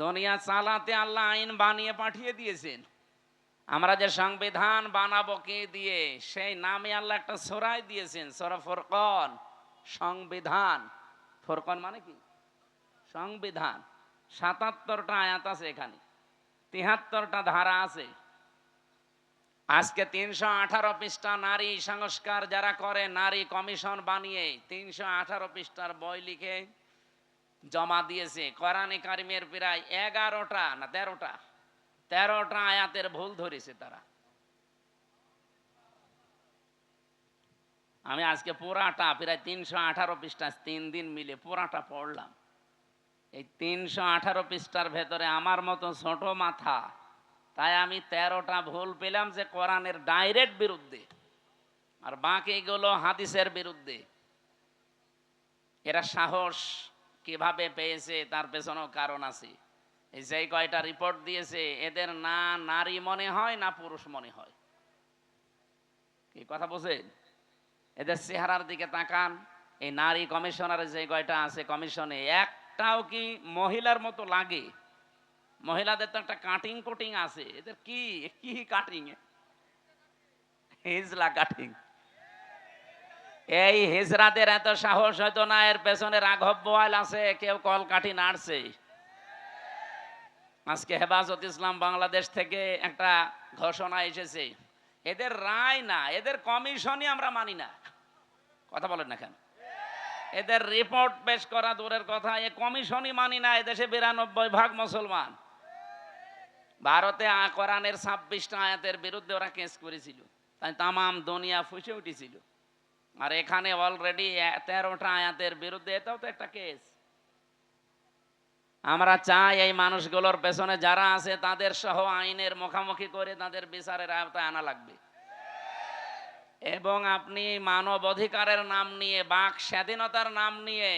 দুনিয়া চালাতে আল্লাহ আইন বানিয়ে পাঠিয়ে দিয়েছেন। আমরা যে সংবিধান বানাবো কে দিয়ে, সেই নামে আল্লাহ একটা সূরাই দিয়েছেন, সূরা ফুরকান। সংবিধান, ফুরকান মানে কি? সংবিধান। ৭৭টা আয়াত আছে এখানে, ৭৩টা ধারা আছে। আজকে ৩১৮ পৃষ্ঠা নারী সংস্কার যারা করে, নারী কমিশন বানিয়ে ৩18 পৃষ্ঠার বই লিখে জমা দিয়েছে। কোরআনে কারিমের প্রায় 11টা না 13টা আয়াতের ভুল ধরেছে তারা। আমি আজকে পুরাটা প্রায় ৩18 পৃষ্ঠা ৩ দিন মিলে পুরাটা পড়লাম। এই ৩18 পৃষ্ঠার ভেতরে আমার মতো ছোট মাথা, তাই আমি 13টা ভুল পেলাম যে কোরআনের ডাইরেক্ট বিরুদ্ধে, আর বাকিগুলো হাদিসের বিরুদ্ধে। এরা সাহস কিভাবে পেয়েছে তার পেছনেও কারণ আছে। এই যে কয়টা রিপোর্ট দিয়েছে, এদের না নারী মনে হয় না পুরুষ মনে হয়। কি কথা বলছেন? এদের চেহারার দিকে তাকান। এই নারী কমিশনার যে কয়টা আছে কমিশনে, একটাও কি মহিলার মতো লাগে? মহিলাদের তো একটা কাটিং কুটিং আছে, এদের কি কি কাটিং? হিজলা কাটিং। এই হিজরাদের এত সাহস হয়তো না, এর পেছনে রাঘব বোয়াল আছে, কেউ কলকাঠি নাড়ছে। আজকে হেফাজত ইসলাম বাংলাদেশ থেকে একটা ঘোষণা এসেছে, এদের রায় না, এদের কমিশনই আমরা মানি না। কথা বলেন না কেন? এদের রিপোর্ট পেশ করা দূরের কথা, এ কমিশনই মানি না। এদেশে 92% মুসলমান। ভারতে কোরআনের 26টা আয়াতের বিরুদ্ধে ওরা কেস করেছিল, তাই তামাম দুনিয়া ফুঁসে উঠেছিল। আর এখানে অলরেডি 13টা আয়াতের বিরুদ্ধে, এটাও তো একটা কেস। আমরা চাই এই মানুষগুলোর পেছনে যারা আছে তাদের সহ আইনের মুখোমুখি করে তাদের বিচারের আওতায় আনা লাগবে। এবং আপনি মানব অধিকারের নাম নিয়ে, বাক স্বাধীনতার নাম নিয়ে,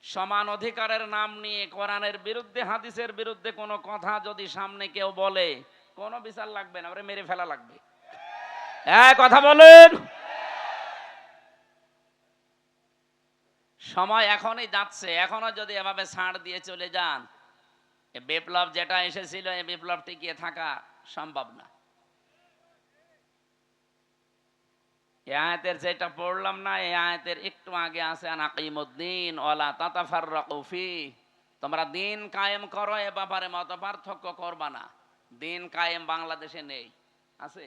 সমান অধিকারের নাম নিয়ে কোরআনের বিরুদ্ধে, হাদিসের বিরুদ্ধে কোনো কথা যদি সামনে কেউ বলে, কোনো বিচার লাগবে না, ওরে মেরে ফেলা লাগবে। কথা বলেন। সময় এখনই যাচ্ছে, এখনো যদি এভাবে ছাড় দিয়ে চলে যান, এই বিপ্লব যেটা এসেছিল, এই বিপ্লব টিকিয়ে থাকা সম্ভব না। এই আয়াতের যেটা পড়লাম না, এই আয়াতের একটু আগে আছে আনাকিমুদ্দিন ওয়ালা তাতাফাররাকু ফি। তোমরা দিন কায়েম করো, এ ব্যাপারে মত পার্থক্য করবা না। দিন কায়েম বাংলাদেশে নেই, আছে?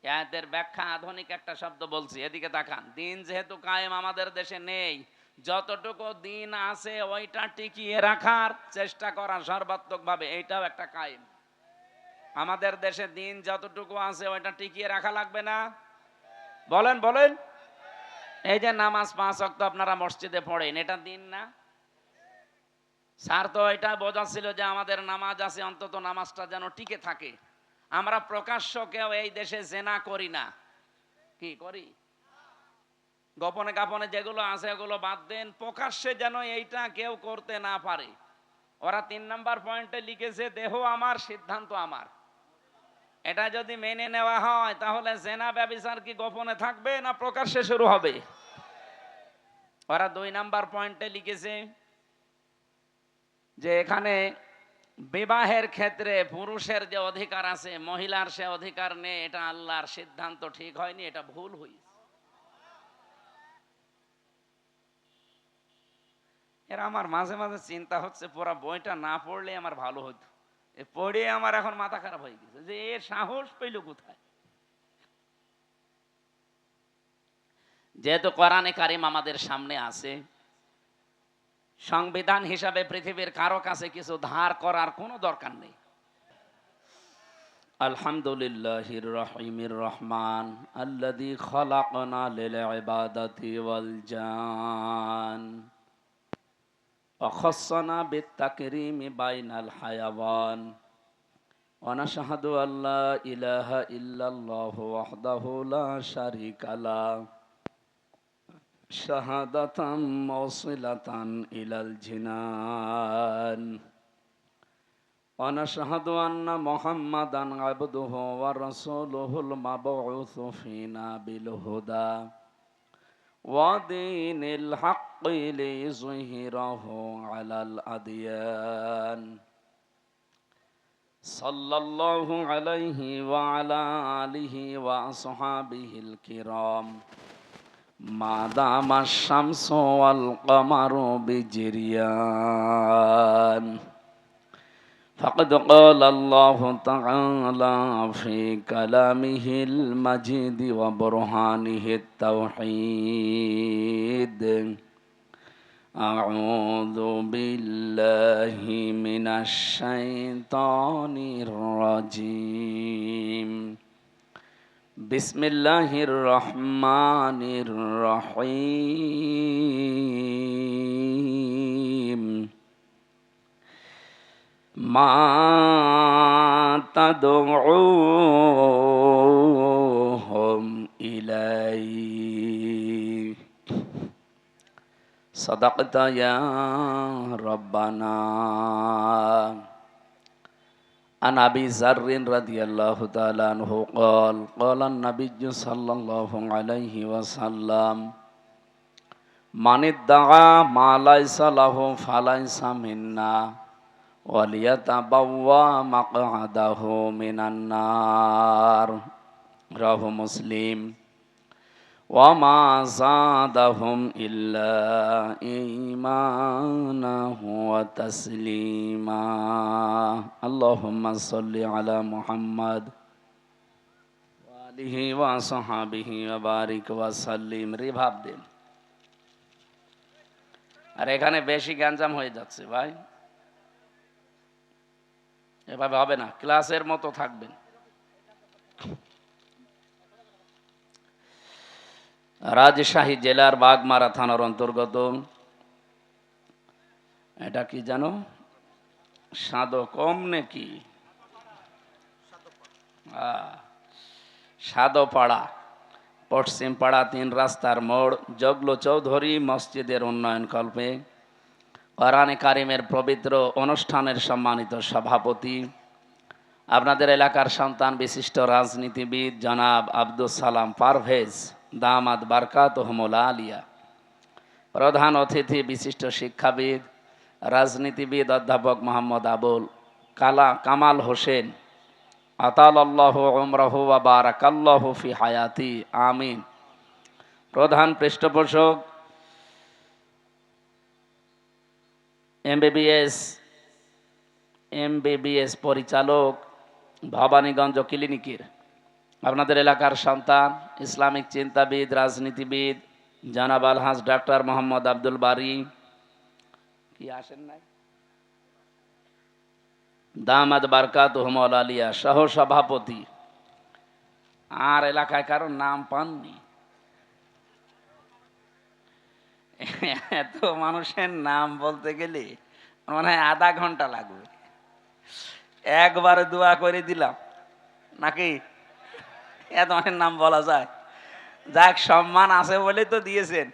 এই আয়াতের ব্যাখ্যা আধুনিক একটা শব্দ বলছি, এদিকে তাকান। দিন যেহেতু কায়েম আমাদের দেশে নেই, যতটুকু দিন আছে ওইটা টিকিয়ে রাখার চেষ্টা করা সর্বাত্মকভাবে, এইটাও একটা কায়েম। আমাদের দেশে দিন যতটুকু আছে ওইটা টিকিয়ে রাখা লাগবে না? বলেন বলেন। এই যে নামাজ 5 ওয়াক্ত আপনারা মসজিদে পড়েন, এটা দিন না? স্যার তো এটা বোঝাচ্ছিল যে আমাদের নামাজ আছে, অন্তত নামাজটা যেন টিকে থাকে। আমরা প্রকাশ্য কেউ এই দেশে জেনা করি না। কি করি? গোপনে গোপনে যেগুলো আছে ওগুলো বাদ দেন, প্রকাশ্যে যেন এইটা কেউ করতে না পারে। ওরা 3 নাম্বার পয়েন্টে লিখেছে, দেহ আমার সিদ্ধান্ত আমার। এটা যদি মেনে নেওয়া হয়, তাহলে জেনা ব্যভিচার কি গোপনে থাকবে না প্রকাশ্যে শুরু হবে? ওরা 2 নাম্বার পয়েন্টে লিখেছে যে এখানে বিবাহের ক্ষেত্রে পুরুষের যে অধিকার আছে, মহিলার সে অধিকার নেই। এটা আল্লাহর সিদ্ধান্ত ঠিক হয়নি, এটা ভুল হয়েছে। এরা আমার মাঝে মাঝে চিন্তা হচ্ছে, পুরো বইটা না পড়লে আমার ভালো হতো। পড়ে আমার এখন মাথা খারাপ হয়ে গেছে যে এর সাহস পেল কোথায়। যেহেতু কোরআনে কারিম আমাদের সামনে আছে, সংবিধান হিসাবে পৃথিবীর কারো কাছে কিছু ধার করার কোনো দরকার নেই। আলহামদুলিল্লাহির রহিমির রহমান আল্লাযী খালাকনা লিল ইবাদাতি ওয়াল জান ওয়া খাসসানা বিত তাকরীমি বাইনাল হায়াওয়ান ওয়া নাশহাদু আল্লা ইলাহা ইল্লাল্লাহু ওয়াহদাহু লা শারীকা লাহু শাহাদাতাম মুওয়াসিলাতান ইলাল জিনান ওয়া নাশহাদু আন্না মুহাম্মাদান আবদুহু ওয়া রাসূলুহুল মাবউসু ফিনা বিল হুদা ودين الحق ليظهره على الأديان صلى الله عليه وعلى آله وأصحابه الكرام ما دام الشمس والقمر بجريان فقد قال الله تعالى في كلامه المجيد وبرهانه التوحيد أعوذ بالله من الشيطان الرجيم بسم الله الرحمن الرحيم ما تدعوهم إليه صدقت يا ربنا عن أبي ذر رضي الله تعالى عنه قال قال النبي صلى الله عليه وسلم من ادعى ما ليس له فليس منا وليتبوأ مقعده من النار رواه مسلم وما زادهم إلا إيمانا وتسليما اللهم صل على محمد وآله وصحبه وبارك وسلم রিভাব দিন আর এখানে বেশি গ্যাঞ্জাম হয়ে যাচ্ছে ভাই এভাবে হবে না ক্লাসের মতো থাকবেন রাজশাহী জেলার বাগমারা থানার অন্তর্গত এটা কি জানো সাদো কম নাকি সাদোপাড়া পশ্চিম পাড়া 3 রাস্তার মোড় জগলো চৌধুরী মসজিদের উন্নয়ন কল্পে কোরআনে কারিমের পবিত্র অনুষ্ঠানের সম্মানিত সভাপতি আপনাদের এলাকার সন্তান বিশিষ্ট রাজনীতিবিদ জনাব আব্দুল সালাম পারভেজ দামাত বারকাতুহুমুল আলিয়া প্রধান অতিথি বিশিষ্ট শিক্ষাবিদ রাজনীতিবিদ অধ্যাপক মোহাম্মদ আবুল কামাল হোসেন আতালাল্লাহু উমরাহু ওয়া বারাকাল্লাহু ফি হায়াতি আমিন প্রধান পৃষ্ঠপোষক এমবিবিএস পরিচালক ভবানীগঞ্জ ক্লিনিকের আপনাদের এলাকার সন্তান ইসলামিক চিন্তাবিদ রাজনীতিবিদ জনাব আলহাজ ডাক্তার মোহাম্মদ আব্দুল বারী কি আসেন নাই দামাত বারকাতুহুমুল আলিয়া সহ সভাপতি আর এলাকায় কারো নাম পাননি এত মানুষের নাম বলতে গেলে মনে হয় আধা ঘন্টা লাগবে একবারে দোয়া করে দিলাম নাকি এত অনেক নাম বলা যায় যাক সম্মান আছে বলে তো দিয়েছেন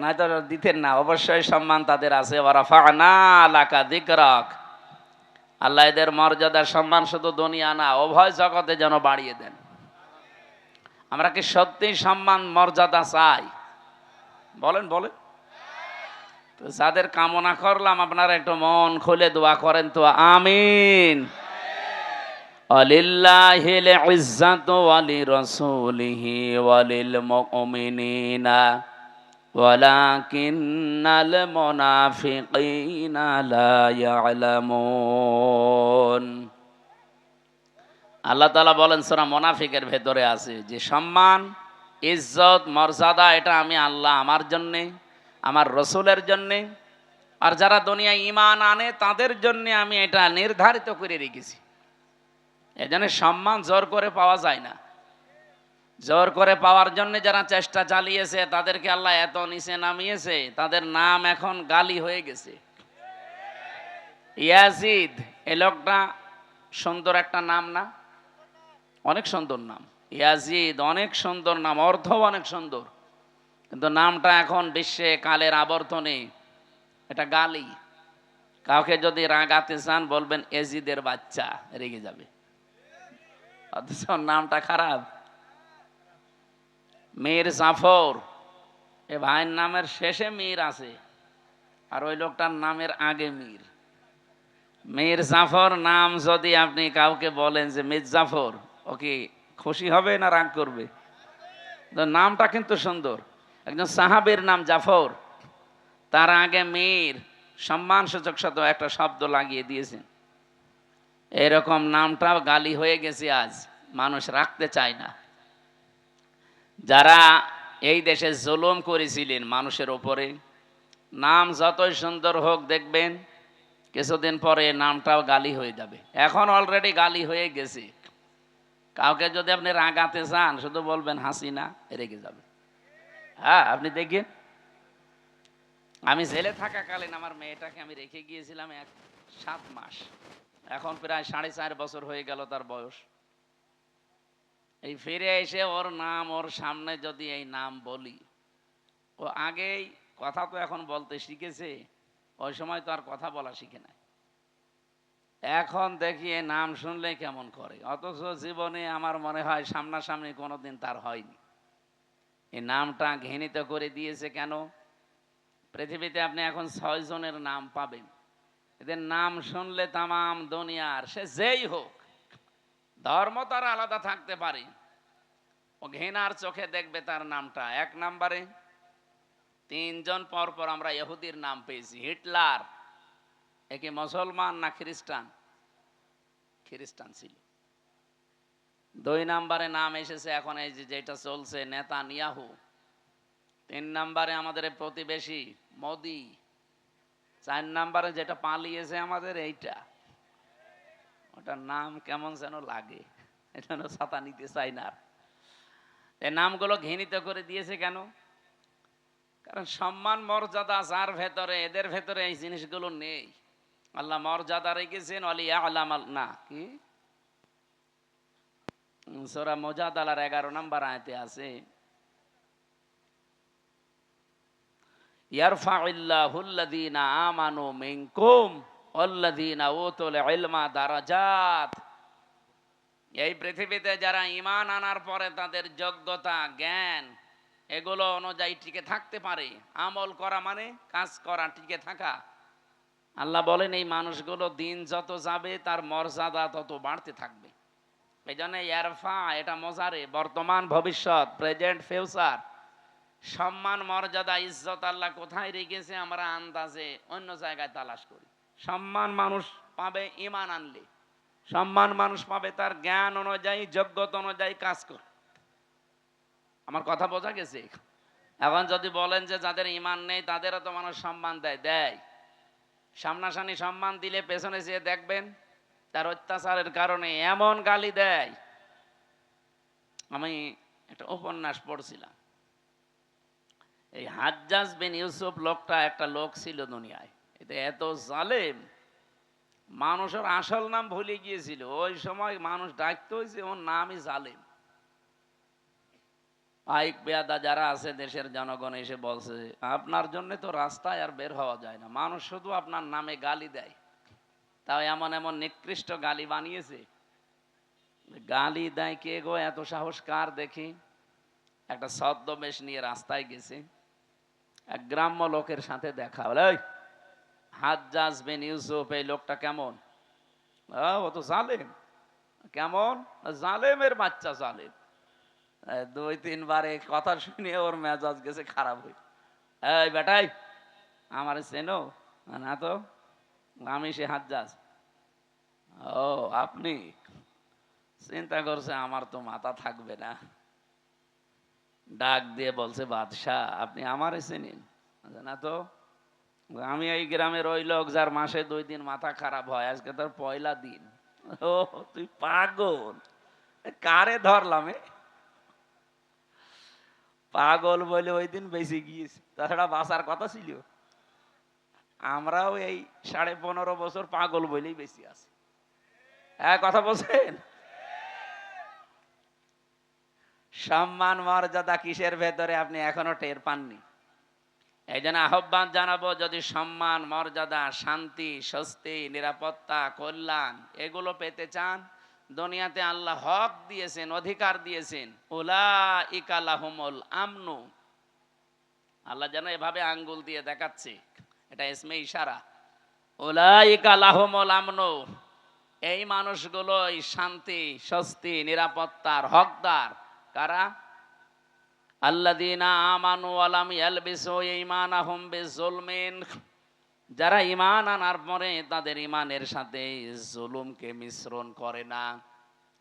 নাই তো দিতেন না অবশ্যই সম্মান তাদের আছে ওয়ারাফা'না লাকা যিকরাক আল্লাহ এদের মর্যাদা সম্মান শুধু দুনিয়া না উভয় জগতে যেন বাড়িয়ে দেন আমরা কি সত্যি সম্মান মর্যাদা চাই বলেন বলেন তো যাদের কামনা করলাম আপনারা একটু মন খুলে দোয়া করেন তো আমিন আলিল্লাহিল ইজ্জাতু ওয়া লিরাসূলিহি ওয়া লিল মুমিনিনা ওয়ালাকিন্নাল মুনাফিকিনা লা ইয়ালামুন আল্লাহ তাআলা বলেন সূরা মুনাফিকের ভেতরে আছে যে সম্মান ইজ্জত মর্যাদা এটা আমি আল্লাহ আমার জন্য আমার রাসূলের জন্য আর যারা দুনিয়ায় ঈমান আনে তাদের জন্য আমি এটা নির্ধারিত করে রেখেছি এজন্য সম্মান জোর করে পাওয়া যায় না জোর করে পাওয়ার জন্য যারা চেষ্টা চালিয়েছে তাদেরকে আল্লাহ এত নিচে নামিয়েছে তাদের নাম এখন গালি হয়ে গেছে ইয়াজিদ এই লোকটা সুন্দর একটা নাম না অনেক সুন্দর নাম ইয়াজিদ অনেক সুন্দর নাম অর্থ অনেক সুন্দর কিন্তু নামটা এখন বিশ্বে কালের আবর্তনে এটা গালি কাউকে যদি রাগাতে চান বলবেন এজিদের বাচ্চা রেগে যাবে অথচ নামটা খারাপ মীর জাফর এ ভাইয়ের নামের শেষে মীর আছে, আর ওই লোকটার নামের আগে মীর। মীর জাফর নাম যদি আপনি কাউকে বলেন যে মীর জাফর, ও কি খুশি হবে না রাগ করবে? তো নামটা কিন্তু সুন্দর। একজন সাহাবীর নাম জাফর, তার আগে মীর, সম্মানসূচক শব্দ একটা শব্দ লাগিয়ে দিয়েছেন। এরকম নামটাও গালি হয়ে গেছে, আজ মানুষ রাখতে চায় না। যারা এই দেশে জুলুম করেছিলেন মানুষের ওপরে, নাম যতই সুন্দর হোক দেখবেন কিছুদিন পরে নামটাও গালি হয়ে যাবে। এখন অলরেডি গালি হয়ে গেছে। কাউকে যদি আপনি রাগাতে চান শুধু বলবেন হাসিনা, রেগে যাবে। হ্যাঁ, আপনি দেখেন, আমি জেলে থাকাকালীন আমার মেয়েটাকে আমি রেখে গিয়েছিলাম 7 মাস। এখন প্রায় 4.5 বছর হয়ে গেল তার বয়স। এই ফিরে এসে ওর নাম, ওর সামনে যদি এই নাম বলি, ও আগেই কথা তো এখন বলতে শিখেছে, ওই সময় তো আর কথা বলা শিখে নাই। এখন দেখি এই নাম শুনলে কেমন করে, অথচ জীবনে আমার মনে হয় সামনাসামনি কোনোদিন তার হয়নি। এই নামটা ঘৃণিত করে দিয়েছে কেন? পৃথিবীতে আপনি এখন 6 জনের নাম পাবেন, এদের নাম শুনলে তামাম দুনিয়ার, সে যেই হোক, ধর্ম তার আলাদা থাকতে পারে, ও ঘৃণার চোখে দেখবে তার নামটা। 1 নম্বরে 3 জন পর পর আমরা ইহুদির নাম পেয়েছি। হিটলার, একে মুসলমান না খ্রিস্টান? খ্রিস্টান ছিল। 2 নম্বরে নাম এসেছে এখন এই যে যেটা চলছে নেতানিয়াহু। 3 নম্বরে আমাদের প্রতিবেশী মোদি। 4 নম্বরে যেটা পালিয়েছে আমাদের এইটা, ওটার নাম কেমন যেন লাগে, এটা ছাতা নিতে চাই না। এই নামগুলো ঘৃণিত করে দিয়েছে কেন? কারণ সম্মান মর্যাদা যার ভেতরে, এদের ভেতরে এই জিনিসগুলো নেই। আল্লাহ মর্যাদা রেখেছেন অলিয়া আলাম না কি সূরা মুজাদালার 11 নম্বর আয়াতে আছে, ইয়ারফাউল্লাহুল্লাযীনা আমানু মিনকুম ওয়াল্লাযীনা উতুল ইলমা দারাজাত। এই পৃথিবীতে যারা ঈমান আনার পরে তাদের যোগ্যতা, জ্ঞান এগুলো অনুযায়ী টিকে থাকতে পারে, আমল করা মানে কাজ করা, টিকে থাকা, আল্লাহ বলেন এই মানুষগুলো দিন যত যাবে তার মর্যাদা তত বাড়তে থাকবে। এই জন্য ইয়ারফা, এটা মজারে, বর্তমান ভবিষ্যৎ, প্রেজেন্ট ফিউচার। সম্মান মর্যাদা ইজ্জত আল্লাহ কোথায় রেখেছে আমরা আন্দাজে অন্য জায়গায় তালাশ করি। সম্মান মানুষ পাবে ঈমান আনলে, সম্মান মানুষ পাবে তার জ্ঞান অনুযায়ী, যোগ্যতা অনুযায়ী কাজ করে। আমার কথা বোঝা গেছে? এখন যদি বলেন যে যাদের ঈমান নেই তাদেরও তো মানুষ সম্মান দেয়, সামনাসামনি সম্মান দিলে পেছনে যেয়ে দেখবেন তার অত্যাচারের কারণে এমন গালি দেয়। আমি একটা উপন্যাস পড়ছিলাম, এই হাজ্জাজ বিন ইউসুফ লোকটা একটা লোক ছিল দুনিয়ায়, এটা এত জালেম, মানুষের আসল নাম ভুলে গিয়েছিল। ওই সময় মানুষ ডাকতে হয়েছে ওর নামই জালেম। আইক বেয়াদা যারা আছে দেশের জনগণ এসে বলছে আপনার জন্য তো রাস্তায় আর বের হওয়া যায় না, মানুষ শুধু আপনার নামে গালি দেয়। তাও এমন এমন নিকৃষ্ট গালি বানিয়েছে। গালি দেয় কে গো, এত সাহস কার দেখি? একটা ছদ্মবেশ নিয়ে রাস্তায় গেছে, এক গ্রাম্য লোকের সাথে দেখা হলো। হাজ্জাজ বিন ইউসুফ এই লোকটা কেমন? ও তো জালেম। কেমন? জালেমের বাচ্চা, জালেম। 2-3 বারে কথা শুনে ওর মেজাজ গেছে খারাপ হয়ে। এই বেটাই, আমার চেনো? না তো, আমি সে হাজ্জাজ। ও আপনি? চিন্তা করছে আমার তো মাথা থাকবে না, ডাক দিয়ে বলছে বাদশাহ আপনি আমারে চেনেন? না তো, আমি এই গ্রামের ওই লোক যার মাসে 2 দিন মাথা খারাপ হয়, আজকে তোর পয়লা দিন। ও তুই পাগল, কারে ধরলাম? পাগল বলে ওই দিন বেঁচে গিয়েছি, তাছাড়া বাঁচার কথা ছিল। আমরাও এই 15.5 বছর পাগল বলেই বেঁচে আছি। হ্যাঁ, কথা বলছেন? সম্মান মর্যাদা কিসের ভেতরে আপনি এখনো টের পাননি। এই জন্য আহ্বান জানাবো, যদি সম্মান মর্যাদা, শান্তি, স্বস্তি, নিরাপত্তা, কল্যাণ এগুলো পেতে চান, দুনিয়াতে আল্লাহ হক দিয়েছেন, অধিকার দিয়েছেন, উলাইকা লাহুমুল আমনু, আল্লাহ যেন এভাবে আঙ্গুল দিয়ে দেখাচ্ছে, এটা ইসমে ইশারা। উলাইকা লাহুমুল আমনু, এই মানুষগুলোই শান্তি, স্বস্তি, নিরাপত্তার হকদার। কারা? আল্লাযীনা আমানু ওয়া লাম ইয়ালবিসু ঈমানাহুম বিযুলমিন, যারা ঈমান আনার পরে তাদের ঈমানের সাথে জুলুমকে মিশ্রণ করে না।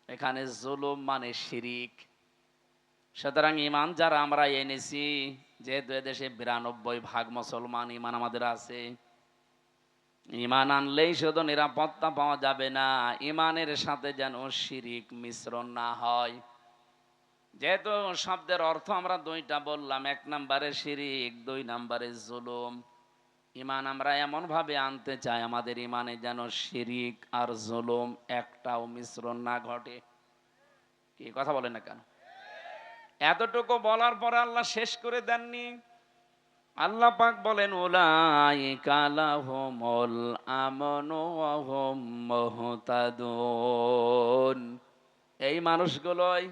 এখানে জুলুম মানে শিরিক। সুতরাং ঈমান যারা আমরা এনেছি, যেহেতু এদেশে 92% মুসলমান ঈমান আমাদের আছে, ঈমান আনলেই শুধু নিরাপত্তা পাওয়া যাবে না, ঈমানের সাথে যেন শিরিক মিশ্রণ না হয়। যেহেতু শব্দের অর্থ আমরা দুইটা বললাম, এক নম্বরে শিরিক, দুই নম্বরে জুলুম। ঈমান আমরা এমন ভাবে আনতে চাই আমাদের ঈমানে যেন শিরিক আর জুলুম একটাও মিশ্রণ না ঘটে। কি কথা বলেন না কেন? এতটুকু বলার পরে আল্লাহ শেষ করে দেননি। আল্লাহ পাক বলেন উলাইকা লাহুমুল আমনু ওয়া হুম মুহতাদুন, এই মানুষগুলোই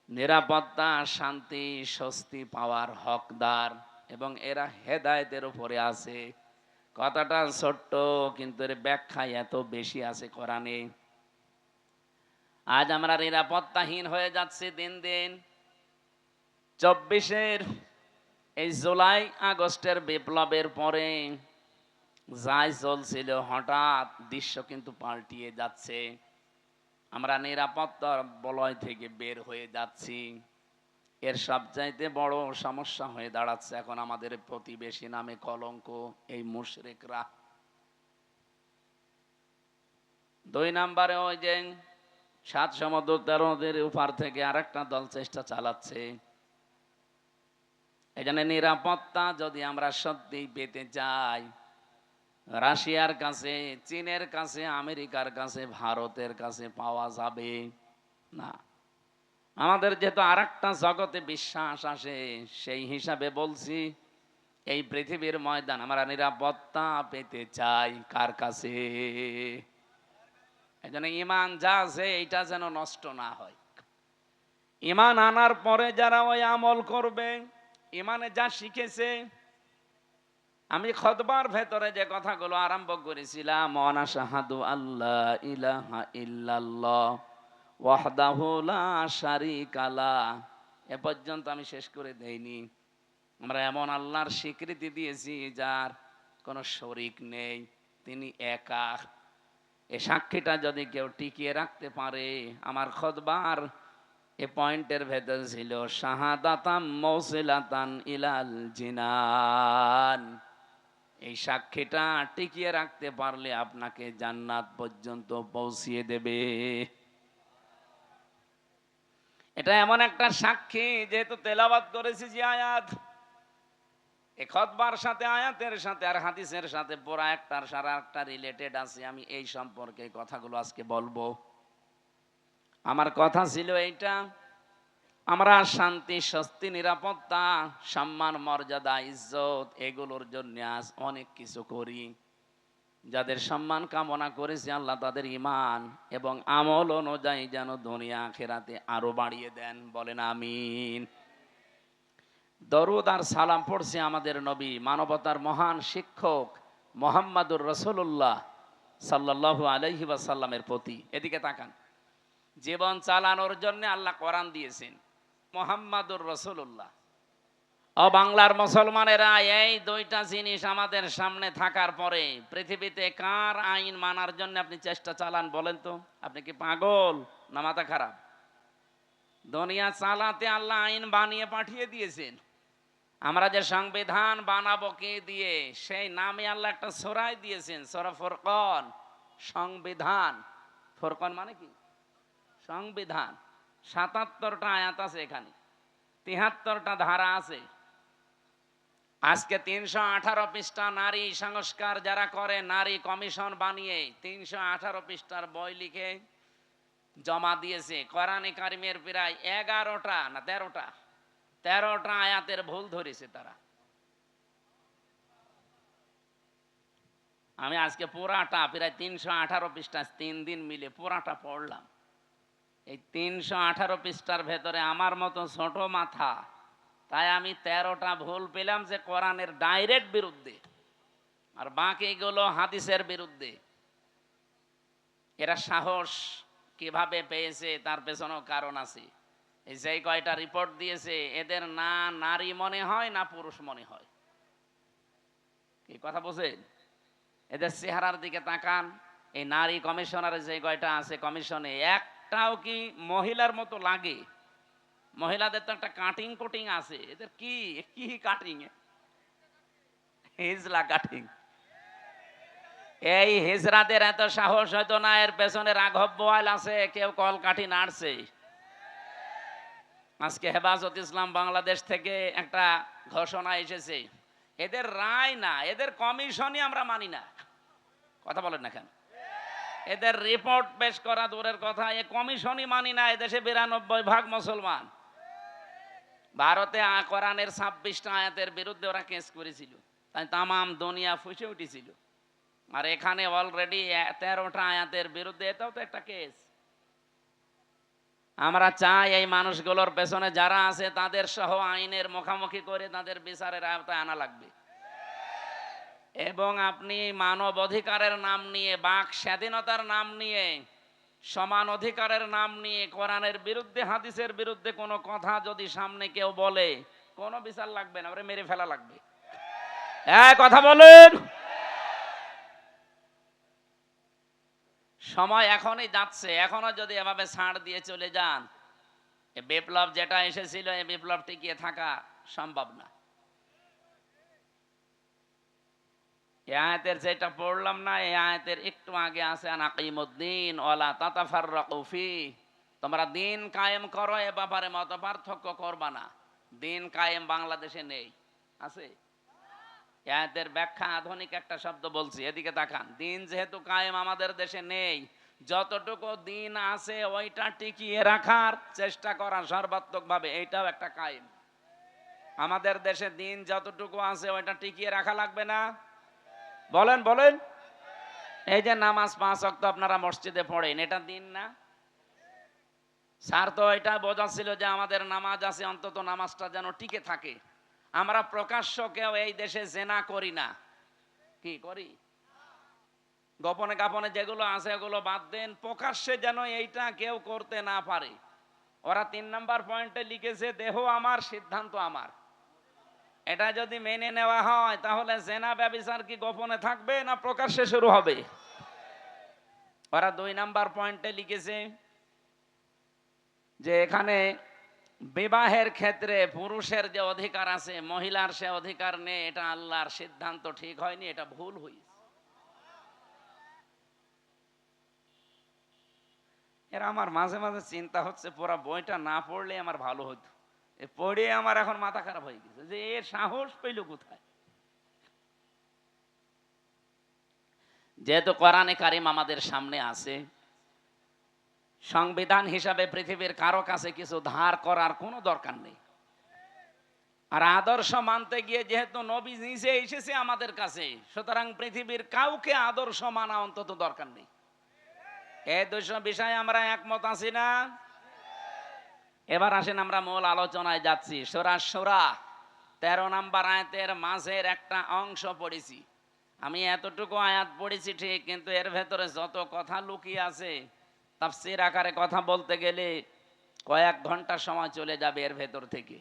নিরাপত্তা, শান্তি, স্বস্তি পাওয়ার হকদার এবং এরা হেদায়েতের উপরে আছে। কথাটা ছোট্ট, কিন্তু এর ব্যাখ্যা এত বেশি আছে কোরআনে। আজ আমরা নিরাপত্তাহীন হয়ে যাচ্ছি দিন দিন। 24-এর এই জুলাই আগস্টের বিপ্লবের পরে যাই চলছিল, হঠাৎ দৃশ্য কিন্তু পাল্টিয়ে যাচ্ছে। আমরা নিরাপত্তার বলয় থেকে বের হয়ে যাচ্ছি। এর সবচাইতে বড় সমস্যা হয়ে দাঁড়াচ্ছে এখন আমাদের প্রতিবেশী নামে কলঙ্ক, এই মুশরিকরা। 2 নম্বরে ওই যে 7 সমুদ্র 13 নদীর উপার থেকে আরেকটা দল চেষ্টা চালাচ্ছে। এই জন্য নিরাপত্তা যদি আমরা সত্যি পেতে চাই, রাশিয়ার কাছে, চীনের কাছে, আমেরিকার কাছে, ভারতের কাছে পাওয়া যাবে না। আমাদের যেহেতু আরেকটা জগতে বিশ্বাস আসে, সেই হিসাবে বলছি, এই পৃথিবীর ময়দান আমরা নিরাপত্তা পেতে চাই কার কাছে? এই জন্য ঈমান যা আছে এইটা যেন নষ্ট না হয়। ঈমান আনার পরে যারা ওই আমল করবে, ঈমানে যা শিখেছে, আমি খুতবার ভেতরে যে কথাগুলো আরম্ভ করেছিলাম, ওয়ানা শাহাদু আল্লাহ ইলাহা ইল্লাল্লাহ ওয়াহদাহু লা শারীকা লাহ, এ পর্যন্ত আমি শেষ করে দেইনি। আমরা এমন আল্লাহর স্বীকৃতি দিয়েছি যার কোনো শরীক নেই, তিনি একা। এই সাক্ষীটা যদি কেউ টিকিয়ে রাখতে পারে, আমার খুতবার এ পয়েন্টের ভেতর ছিল শাহাদাতাম মৌসিলাতান ইলাল জিনান, এই সাক্ষীটা টিকিয়ে রাখতে পারলে আপনাকে জান্নাত পর্যন্ত পৌঁছিয়ে দেবে। এটা এমন একটা সাক্ষী, যেহেতু তেলাওয়াত করেছি যে আয়াত, এই খুতবার সাথে, আয়াতের সাথে আর হাদিসের সাথে পুরা একটার সারা একটা রিলেটেড আছে। আমি এই সম্পর্কে কথাগুলো আজকে বলবো। আমার কথা ছিল এইটা, আমরা শান্তি, স্বস্তি, নিরাপত্তা, সম্মান, মর্যাদা, ইজ্জত এগুলোর জন্য আজ অনেক কিছু করি। যাদের সম্মান কামনা করেছে আল্লাহ তাদের ঈমান এবং আমল অনুযায়ী যেন দুনিয়া আখিরাতে আরো বাড়িয়ে দেন, বলেন আমিন। দরুদ আর সালাম পড়ছে আমাদের নবী, মানবতার মহান শিক্ষক মুহাম্মাদুর রাসূলুল্লাহ সাল্লাল্লাহু আলাইহি ওয়াসাল্লামের প্রতি। এদিকে তাকান, জীবন চালানোর জন্য আল্লাহ কোরআন দিয়েছেন, মুহাম্মাদুর রাসূলুল্লাহ। ও বাংলার মুসলমানেরা, এই দুইটা জিনিস আমাদের সামনে থাকার পরে পৃথিবীতে কার আইন মানার জন্য আপনি চেষ্টা চালান বলেন তো? আপনি কি পাগল না মাথা খারাপ? দুনিয়া চালাতে আল্লাহ আইন বানিয়ে পাঠিয়ে দিয়েছেন। আমরা যে সংবিধান বানাবো কে দিয়ে, সেই নামে আল্লাহ একটা সূরাই দিয়েছেন, সূরা ফুরকান। সংবিধান, ফুরকান মানে কি? সংবিধান। 77টা আয়াত আছে এখানে, 73টা ধারা আছে। আজকে 318 পৃষ্ঠা নারী সংস্কার যারা করে, নারী কমিশন বানিয়ে 318 পৃষ্ঠার বই লিখে জমা দিয়েছে। কোরআনে কারিমের প্রায় 11টা না 13টা আয়াতের ভুল ধরেছে তারা। আমি আজকে পুরাটা প্রায় 318 পৃষ্ঠা 3 দিন মিলে পুরাটা পড়লাম। এই 318 পৃষ্ঠার ভেতরে আমার মতো ছোট মাথা তাই আমি 13টা ভুল পেলাম যে কোরআনের ডাইরেক্ট বিরুদ্ধে, আর বাকিগুলো হাদিসের বিরুদ্ধে। এরা সাহস কিভাবে পেয়েছে তার পেছনেও কারণ আছে। এই যে কয়টা রিপোর্ট দিয়েছে, এদের না নারী মনে হয় না পুরুষ মনে হয়। কি কথা বলছেন? এদের চেহারার দিকে তাকান। এই নারী কমিশনারের যে কয়টা আছে কমিশনে, একটাও কি মহিলার মতো লাগে? মহিলাদের তো একটা কাটিং কোটিং আছে, এদের কি কি কাটিং, হিজলা কাটিং। এই হিজরাদের এত সাহস হয়তো না, এর পেছনে রাঘব বোয়াল আছে, কেউ কলকাঠি নাড়ছে। আজকে হেফাজত ইসলাম বাংলাদেশ থেকে একটা ঘোষণা এসেছে, এদের রায় না, এদের কমিশনই আমরা মানি না। কথা বলেন না কেন? এদের রিপোর্ট পেশ করা দূরের কথা, এ কমিশনই মানি না। এদেশে 92% মুসলমান। ভারতে কোরআনের 26টা আয়াতের বিরুদ্ধে ওরা কেস করেছিল, তাই তামাম দুনিয়া ফুসে উঠেছিল। আর এখানে অলরেডি 13টা আয়াতের বিরুদ্ধে, এটাও তো একটা কেস। আমরা চাই এই মানুষগুলোর পেছনে যারা আছে তাদের সহ আইনের মুখোমুখি করে তাদের বিচারের আওতায় আনা লাগবে। এবং আপনি মানব অধিকারের নাম নিয়ে, বাক স্বাধীনতার নাম নিয়ে, সমান অধিকারের নাম নিয়ে কোরআনের বিরুদ্ধে, হাদিসের বিরুদ্ধে কোনো কথা যদি সামনে কেউ বলে, কোনো বিচার লাগবে না, ওরে মেরে ফেলা লাগবে। হ্যাঁ, কথা বলেন। সময় এখনই যাচ্ছে, এখনো যদি এভাবে ছাড় দিয়ে চলে যান, এই বিপ্লব যেটা এসেছিল, এই বিপ্লব টিকিয়ে থাকা সম্ভব না। এই আয়াতের যেটা পড়লাম না, এই আয়াতের একটু আগে আছে আনাকিমুদ্দিন ওয়ালা তাতাফাররাকু ফি, তোমরা দিন কায়েম করো, এ ব্যাপারে মত পার্থক্য করবা না। দিন কায়েম বাংলাদেশে নেই, আছে? এই আয়াতের ব্যাখ্যা আধুনিক একটা শব্দ বলছি, এদিকে তাকান। দিন যেহেতু কায়েম আমাদের দেশে নেই, যতটুকু দিন আছে ওইটা টিকিয়ে রাখার চেষ্টা করা সর্বাত্মকভাবে, এইটাও একটা কায়েম। আমাদের দেশে দিন যতটুকু আছে ওইটা টিকিয়ে রাখা লাগবে না? বলেন বলেন। এই যে নামাজ 5 ওয়াক্ত আপনারা মসজিদে পড়েন, এটা দিন না? স্যার তো এটা বোঝাচ্ছিল যে আমাদের নামাজ আছে, অন্তত নামাজটা যেন টিকে থাকে। আমরা প্রকাশ্য কেউ এই দেশে জেনা করি না। কি করি? গোপনে গোপনে যেগুলো আছে ওগুলো বাদ দেন, প্রকাশ্যে যেন এইটা কেউ করতে না পারে। ওরা 3 নাম্বার পয়েন্টে লিখেছে, দেহ আমার, সিদ্ধান্ত আমার। এটা যদি মেনে নেওয়া হয়, তাহলে জেনা ব্যভিচার কি গোপনে থাকবে না প্রকাশ্যে শুরু হবে? ওরা 2 নাম্বার পয়েন্টে লিখেছে যে এখানে বিবাহের ক্ষেত্রে পুরুষের যে অধিকার আছে, মহিলার সে অধিকার নেই। এটা আল্লাহর সিদ্ধান্ত ঠিক হয়নি, এটা ভুল হয়েছে। এরা আমার মাঝে মাঝে চিন্তা হচ্ছে, পুরো বইটা না পড়লে আমার ভালো হতো। পড়ে আমার এখন মাথা খারাপ হয়ে গেছে যে এর সাহস পেল কোথায়। যেহেতু কোরআনে কারিম আমাদের সামনে আছে, সংবিধান হিসাবে পৃথিবীর কারো কাছে কিছু ধার করার কোনো দরকার নেই। আর আদর্শ মানতে গিয়ে যেহেতু নবী নিজে এসেছে আমাদের কাছে, সুতরাং পৃথিবীর কাউকে আদর্শ মানা অন্তত দরকার নেই। এই দুটো বিষয়ে আমরা একমত আছি না? এবার আসেন আমরা মূল আলোচনায় যাচ্ছি। সূরা শূরা 13 নাম্বার আয়াতের মাঝের একটা অংশ পড়েছি। আমি এতটুকু আয়াত পড়েছি ঠিক, কিন্তু এর ভেতরে যত কথা লুকিয়ে আছে, তাফসীর আকারে কথা বলতে গেলে কয়েক ঘন্টা সময় চলে যাবে এর ভেতর থেকে।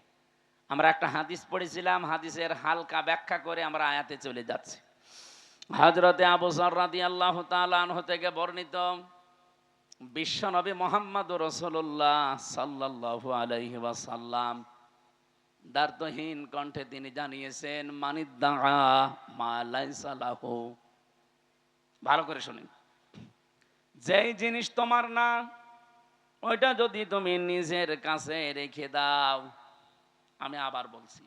আমরা একটা হাদিস পড়েছিলাম, হাদিসের হালকা ব্যাখ্যা করে আমরা আয়াতে চলে যাচ্ছি। হযরতে আবু যর রাদিয়াল্লাহু তাআলা আনহু থেকে বর্ণিত, বিশ্বনবী মুহাম্মদুর রাসূলুল্লাহ সাল্লাল্লাহু আলাইহি ওয়াসাল্লাম দ্বার্থহীন কণ্ঠে তিনি জানিয়েছেন, মানিদ্দাআ মা লাইসা লাহু। ভালো করে শুনুন, যেই জিনিস তোমার না, ওইটা যদি তুমি নিজের কাছে রেখে দাও। আমি আবার বলছি,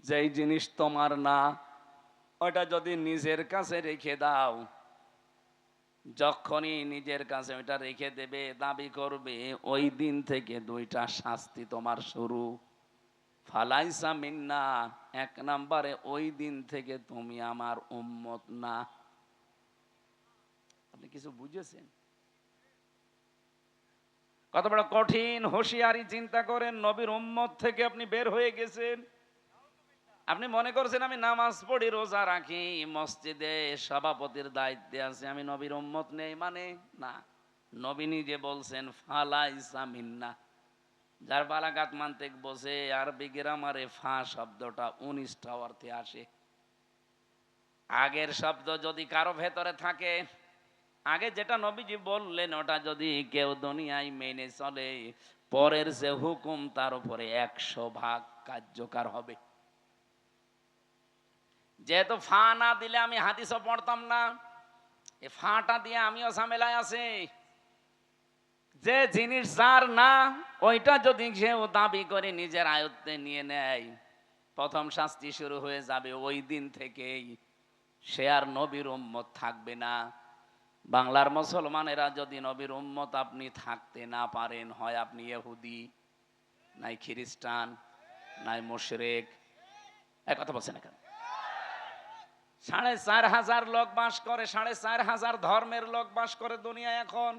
যেই জিনিস তোমার না, ওইটা যদি নিজের কাছে রেখে দাও, যখনই নিজের কাছে ওইটা রেখে দেবে, দাবি করবে, ওই দিন থেকে 2টা শাস্তি তোমার শুরু। ফালাইসা মিন্না, 1 নম্বরে ওই দিন থেকে তুমি আমার উম্মত না। আপনি কিছু বুঝেছেন? কত বড় কঠিন হুঁশিয়ারি চিন্তা করেন। নবীর উম্মত থেকে আপনি বের হয়ে গেছেন। আপনি মনে করছেন আমি নামাজ পড়ি, রোজা রাখি, মসজিদে সভাপতির দায়িত্বে আছে, আমি নবীর উম্মত নেই মানে না। নবী নিজে বলছেন ফালাইসা মিন্না। যার বালাগাত মানতেক বসে আরবি গ্রামারে ফা শব্দটা 19টা অর্থে আসে। আগের শব্দ যদি কারো ভেতরে থাকে, আগে যেটা নবীজি বললেন ওটা যদি কেউ দুনিয়ায় মেনে চলে, পরের যে হুকুম তার উপরে 100 ভাগ কার্যকর হবে। যেহেতু ফা না দিলে আমি হাদিসও পড়তাম না, এই ফাটা দিয়ে আমিও ঝামেলায় আছি। যে জিনিস যার না, ওইটা যদি কেউ দাবি করে নিজের আয়ত্তে নিয়ে নেয়, প্রথম শাস্তি শুরু হয়ে যাবে ওই দিন থেকেই। সে আর নবীর উম্মত থাকবে না। বাংলার মুসলমানেরা যদি নবীর উম্মত আপনি থাকতে না পারেন, হয় আপনি ইহুদি, নাই খ্রিস্টান, নাই মুশরিক। এক কথা বলছেন না কেন? 4,500 লোক বাস করে, 4,500 ধর্মের লোক বাস করে দুনিয়ায়। এখন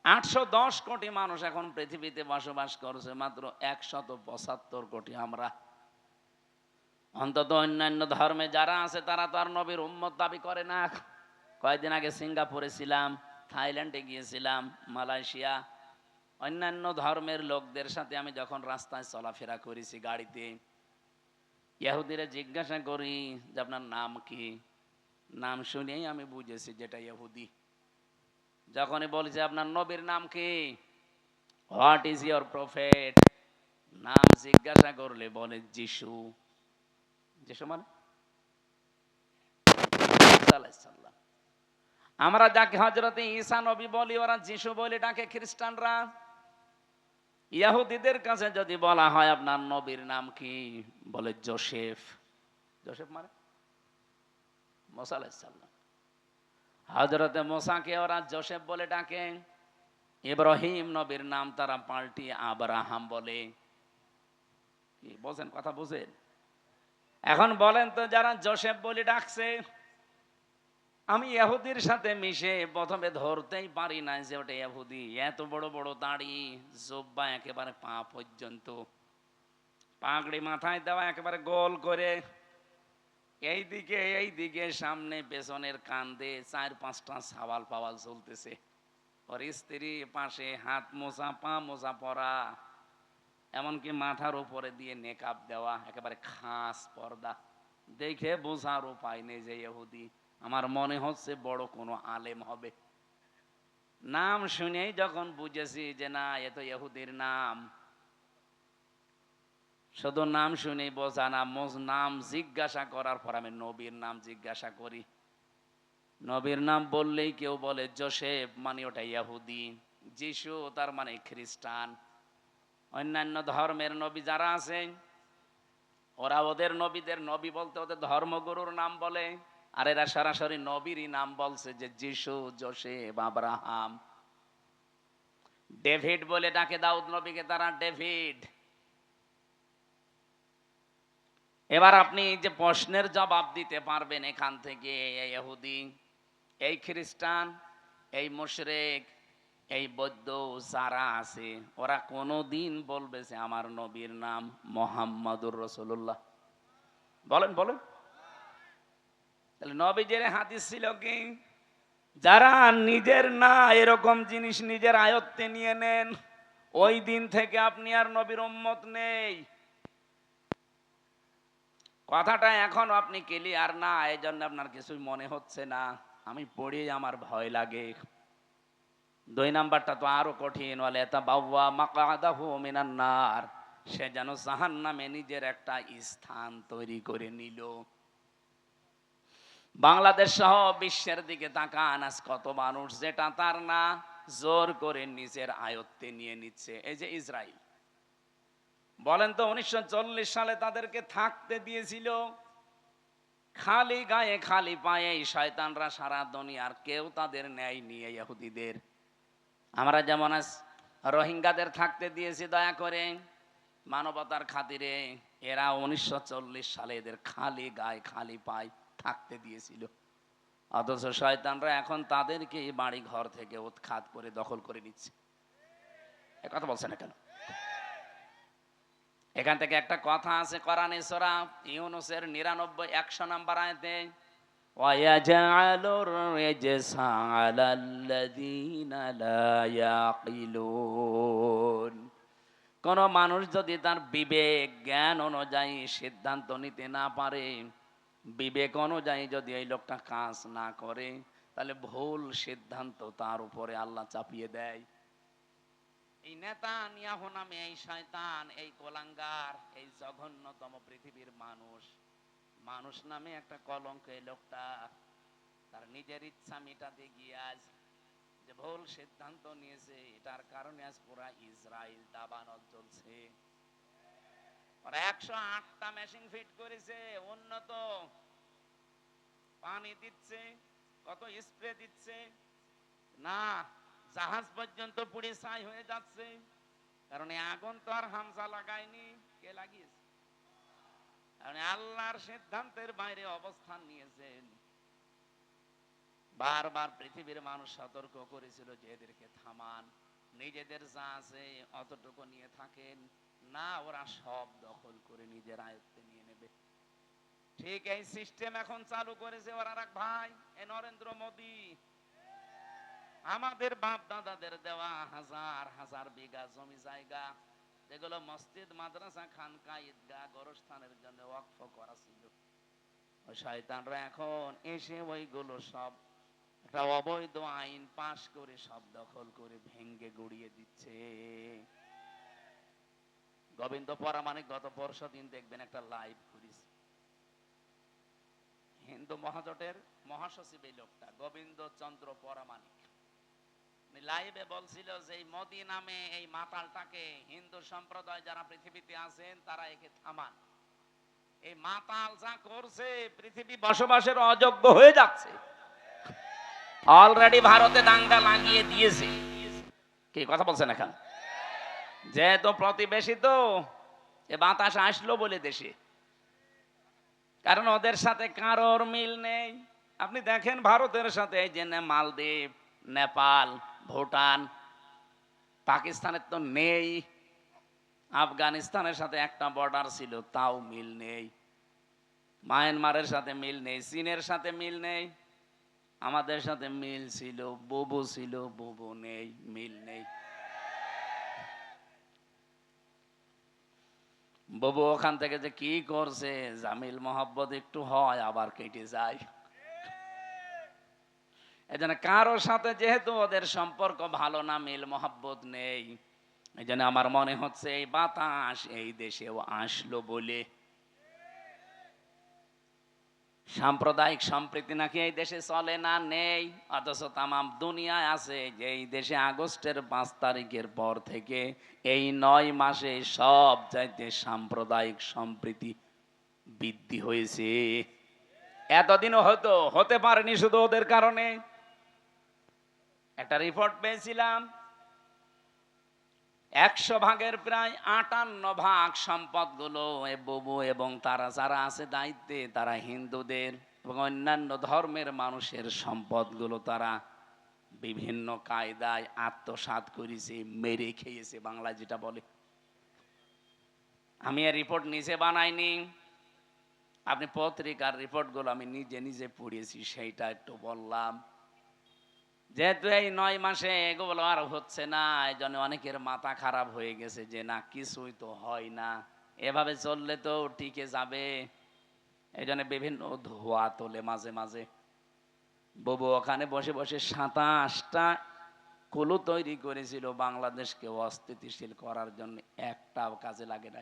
810 কোটি মানুষ এখন পৃথিবীতে বসবাস করছে, মাত্র 175 কোটি আমরা। অন্তত অন্যান্য ধর্মে যারা আছে তারা তো আর নবীর উম্মত দাবি করে না। কয়েকদিন আগে সিঙ্গাপুরে ছিলাম, থাইল্যান্ডে গিয়েছিলাম, মালয়েশিয়া। অন্যান্য ধর্মের লোকদের সাথে আমি যখন রাস্তায় চলাফেরা করেছি গাড়িতে, ইহুদিরা জিজ্ঞাসা করি যে আপনার নাম কি। নাম শুনেই আমি বুঝেছি যেটা ইহুদি। যখনই বলছে আপনার নবীর নাম কি, হোয়াট ইজ ইয়োর প্রফেট, নাম জিজ্ঞাসা করলে বলে যিশু। যিশু মানে আমরা যাকে হযরতে ঈসা নবী বলি, ওরা যিশু বলে ডাকে খ্রিস্টানরা। ইহুদিদের কাছে যদি বলা হয় আপনার নবীর নাম কি, বলে যোসেফ। যোসেফ মানে মুসা আলাইহিস সালাম। হযরতে মুসাকে ওরা যোসেফ বলে ডাকে। ইব্রাহিম নবীর নাম তারা পাল্টি আব্রাহাম বলে। কি বলেন, কথা বুঝেন? এখন বলেন তো, যারা যোসেফ বলে ডাকছে, আমি ইহুদির সাথে মিশে প্রথমে ধরতেই পারি না যে ওটা ইহুদি। এত বড় বড় দাড়ি, জুব্বা একেবারে পা পর্যন্ত, পাগড়ি মাথায় দেওয়া একেবারে গোল করে, এইদিকে সামনে পেছনের কান্দে 4-5টা সাওয়াল পাওয়াল চলতেছে। ওর স্ত্রী পাশে, হাত মোজা পা মোজা পরা, এমনকি মাথার উপরে দিয়ে নেকাব দেওয়া, একেবারে খাস পর্দা। দেখে বোঝার উপায় নেই যে ইহুদি। আমার মনে হচ্ছে বড় কোনো আলেম হবে। নাম শুনেই যখন বুঝেছি যে না, এ তো ইহুদির নাম। শুধু নাম শুনেই বোঝা না, নাম জিজ্ঞাসা করার পর আমি নবীর নাম জিজ্ঞাসা করি। নবীর নাম বললেই কেউ বলে যোসেফ মানে ওটা ইহুদি, যিশু তার মানে খ্রিস্টান। অন্যান্য ধর্মের নবী যারা আছে, ওরা ওদের নবীদের নবী বলতে ওদের ধর্মগুরুর নাম বলে, আর এরা সরাসরি নবীরই নাম বলছে যে যিশু, যোসেফ, আব্রাহাম। ডেভিড বলে ডাকে দাউদ নবীকে তারা, ডেভিড। এবার আপনি যে প্রশ্নের জবাব দিতে পারবেন এখান থেকে, এই ইহুদি, এই খ্রিস্টান, এই মুশরিক, এই বৌদ্ধ যারা আছে, ওরা কোনোদিন বলবে যে আমার নবীর নাম মুহাম্মাদুর রাসূলুল্লাহ? বলেন বলেন। তাহলে নবীজির হাদিস ছিল কি, যারা নিজের না এরকম জিনিস নিজের আয়ত্তে নিয়ে নেন, ওই দিন থেকে আপনি আর নবীর উম্মত নেই। কথাটা এখন আপনি ক্লিয়ার না, এই জন্য আপনার কিছুই মনে হচ্ছে না। আমি পড়ি আমার ভয় লাগে। 2 নাম্বারটা তো আরো কঠিন, বলে তাবাওয়া মাকআদাহু মিনান নার। সে যেন জাহান্নামে নিজের একটা স্থান তৈরি করে নিল। বাংলাদেশ সহ বিশ্বের দিকে তাকান, আজ কত মানুষ যেটা তার না জোর করে নিজের আয়ত্তে নিয়ে নিচ্ছে। এই যে ইসরায়েল, বলেন তো 1940 সালে তাদেরকে থাকতে দিয়েছিল খালি গায়ে খালি পায়ে। শয়তানরা সারা দুনিয়ার কেউ তাদের ন্যায় নিয়ে ইহুদিদের। আমরা যেমন আজ রোহিঙ্গাদের থাকতে দিয়েছি দয়া করে, মানবতার খাতিরে, এরা 1940 সালে এদের খালি গায়ে খালি পায়ে থাকতে দিয়েছিল। অথচ শয়তানরা এখন তাদেরকে বাড়ি ঘর থেকে উৎখাত করে দখল করে নিচ্ছে। এ কথা বলছে না কেন? এখান থেকে একটা কথা আছে কোরআনে সূরা ইউনূসের 99 100 নম্বর আয়াতে, ওয়ায়াজআলুর রিজসা আলাল্লাযীনা লা ইয়াকিলুন। কোন মানুষ যদি তার বিবেক জ্ঞান অনুযায়ী সিদ্ধান্ত নিতে না পারে, বিবেক অনুযায়ী যদি এই লোকটা কাজ না করে, তাহলে ভুল সিদ্ধান্ত তার উপরে আল্লাহ চাপিয়ে দেয়। এই নেতানিয়াহু নামে এই শয়তান, এই কোলাঙ্গার, এই জঘন্যতম পৃথিবীর মানুষ, মানুষ নামে একটা কলঙ্ক এই লোকটা তার নিজের ইচ্ছা মিটাতে গিয়ে আজ যে ভুল সিদ্ধান্ত নিয়েছে, এটার কারণে আজ পুরা ইসরায়েল দাবানল চলছে। ওরা 108টা মেশিন ফিট করেছে, উন্নত পানি দিচ্ছে, কত স্প্রে দিচ্ছে, না জাহাজ পর্যন্ত পুড়ে ছাই হয়ে যাচ্ছে। কারণ এই আগুন তো আর হামজা লাগায়নি, কে লাগিয়েছে? কারণ আল্লাহর সিদ্ধান্তের বাইরে অবস্থান নিয়েছেন। বারবার পৃথিবীর মানুষ সতর্ক করেছিল যে এদেরকে থামান, নিজেদের যা আছে অতটুকু নিয়ে থাকেন, না ওরা সব দখল করে নিজের আয়ত্তে নিয়ে নেবে। ঠিক এই সিস্টেম এখন চালু করেছে ওর আর এক ভাই, এই নরেন্দ্র মোদী। আমাদের বাপ দাদাদের দেওয়া হাজার হাজার বিঘা জমি জায়গা, যেগুলো মসজিদ মাদ্রাসা খানকা ঈদগাহ গোরস্থানের জন্য ওয়াকফ করা ছিল, ওই শয়তানরা এখন এসে ওইগুলো সব একটা অবৈধ আইন পাশ করে সব দখল করে ভেঙ্গে গুড়িয়ে দিচ্ছে। গোবিন্দ পরামানিক গত পরশু দিন দেখবেন একটা লাইভ করিস, হিন্দু মহাজোটের মহাসচিব এই লোকটা গোবিন্দ চন্দ্র পরামানিক লাইভে বলছিল যে এই মোদী নামে এই মাতালটাকে হিন্দু সম্প্রদায় যারা পৃথিবীতে আছেন তারা একে থামান। এই মাতাল যা করছে পৃথিবী বসবাসের অযোগ্য হয়ে যাচ্ছে। অলরেডি ভারতে দাঙ্গা লাগিয়ে দিয়েছে। কি কথা বলছেন এখন? যেহেতু প্রতিবেশী তো এ বাতাস আসলো বলে দেশে, কারণ ওদের সাথে কারোর মিল নেই। আপনি দেখেন ভারতের সাথে এই যে মালদ্বীপ, নেপাল, ভুটান, পাকিস্তানের তো নেই, আফগানিস্তানের সাথে একটা বর্ডার ছিল তাও মিল নেই, মায়ানমারের সাথে মিল নেই, চীনের সাথে মিল নেই, আমাদের সাথে মিল ছিল, বুবু ছিল, বুবু নেই, মিল নেই। বুবু ওখান থেকে যে কি করছে, জামিল মোহাব্বত একটু হয় আবার কেটে যায়। এজন্য কারোর সাথে যেহেতু ওদের সম্পর্ক ভালো না, মিল মোহাব্বত নেই, এই জন্য আমার মনে হচ্ছে এই বাতাস এই দেশেও আসলো বলে। সাম্প্রদায়িক সম্প্রীতি নাকি এই দেশে চলে না, নেই, অথচ তামাম দুনিয়ায় আছে যে এই দেশে আগস্টের 5 তারিখের পর থেকে এই 9 মাসে সব চাইতে সাম্প্রদায়িক সম্প্রীতি বৃদ্ধি হয়েছে। এতদিনও হয়তো হতে পারেনি শুধু ওদের কারণে। একটা রিপোর্ট পেয়েছিলাম, 100 ভাগের প্রায় 58 ভাগ সম্পদগুলো এ বুবু এবং তারা যারা আছে দায়িত্বে, তারা হিন্দুদের এবং অন্যান্য ধর্মের মানুষের সম্পদগুলো তারা বিভিন্ন কায়দায় আত্মসাৎ করেছে, মেরে খেয়েছে, বাংলায় যেটা বলে। আমি এই রিপোর্ট নিজে বানাইনি, আপনি পত্রিকার রিপোর্টগুলো আমি নিজে নিজে পড়েছি, সেইটা একটু বললাম। যেহেতু এই 9 মাসে এগুলো আর হচ্ছে না, এই জন্য অনেকের মাথা খারাপ হয়ে গেছে যে না কিছুই তো হয় না, এভাবে চললে তো টিকে যাবে। এই জন্য বিভিন্ন ধোয়া তোলে মাঝে মাঝে। বুবু ওখানে বসে বসে 27টা কুলু তৈরি করেছিল বাংলাদেশকে অস্থিতিশীল করার জন্য, একটাও কাজে লাগে না।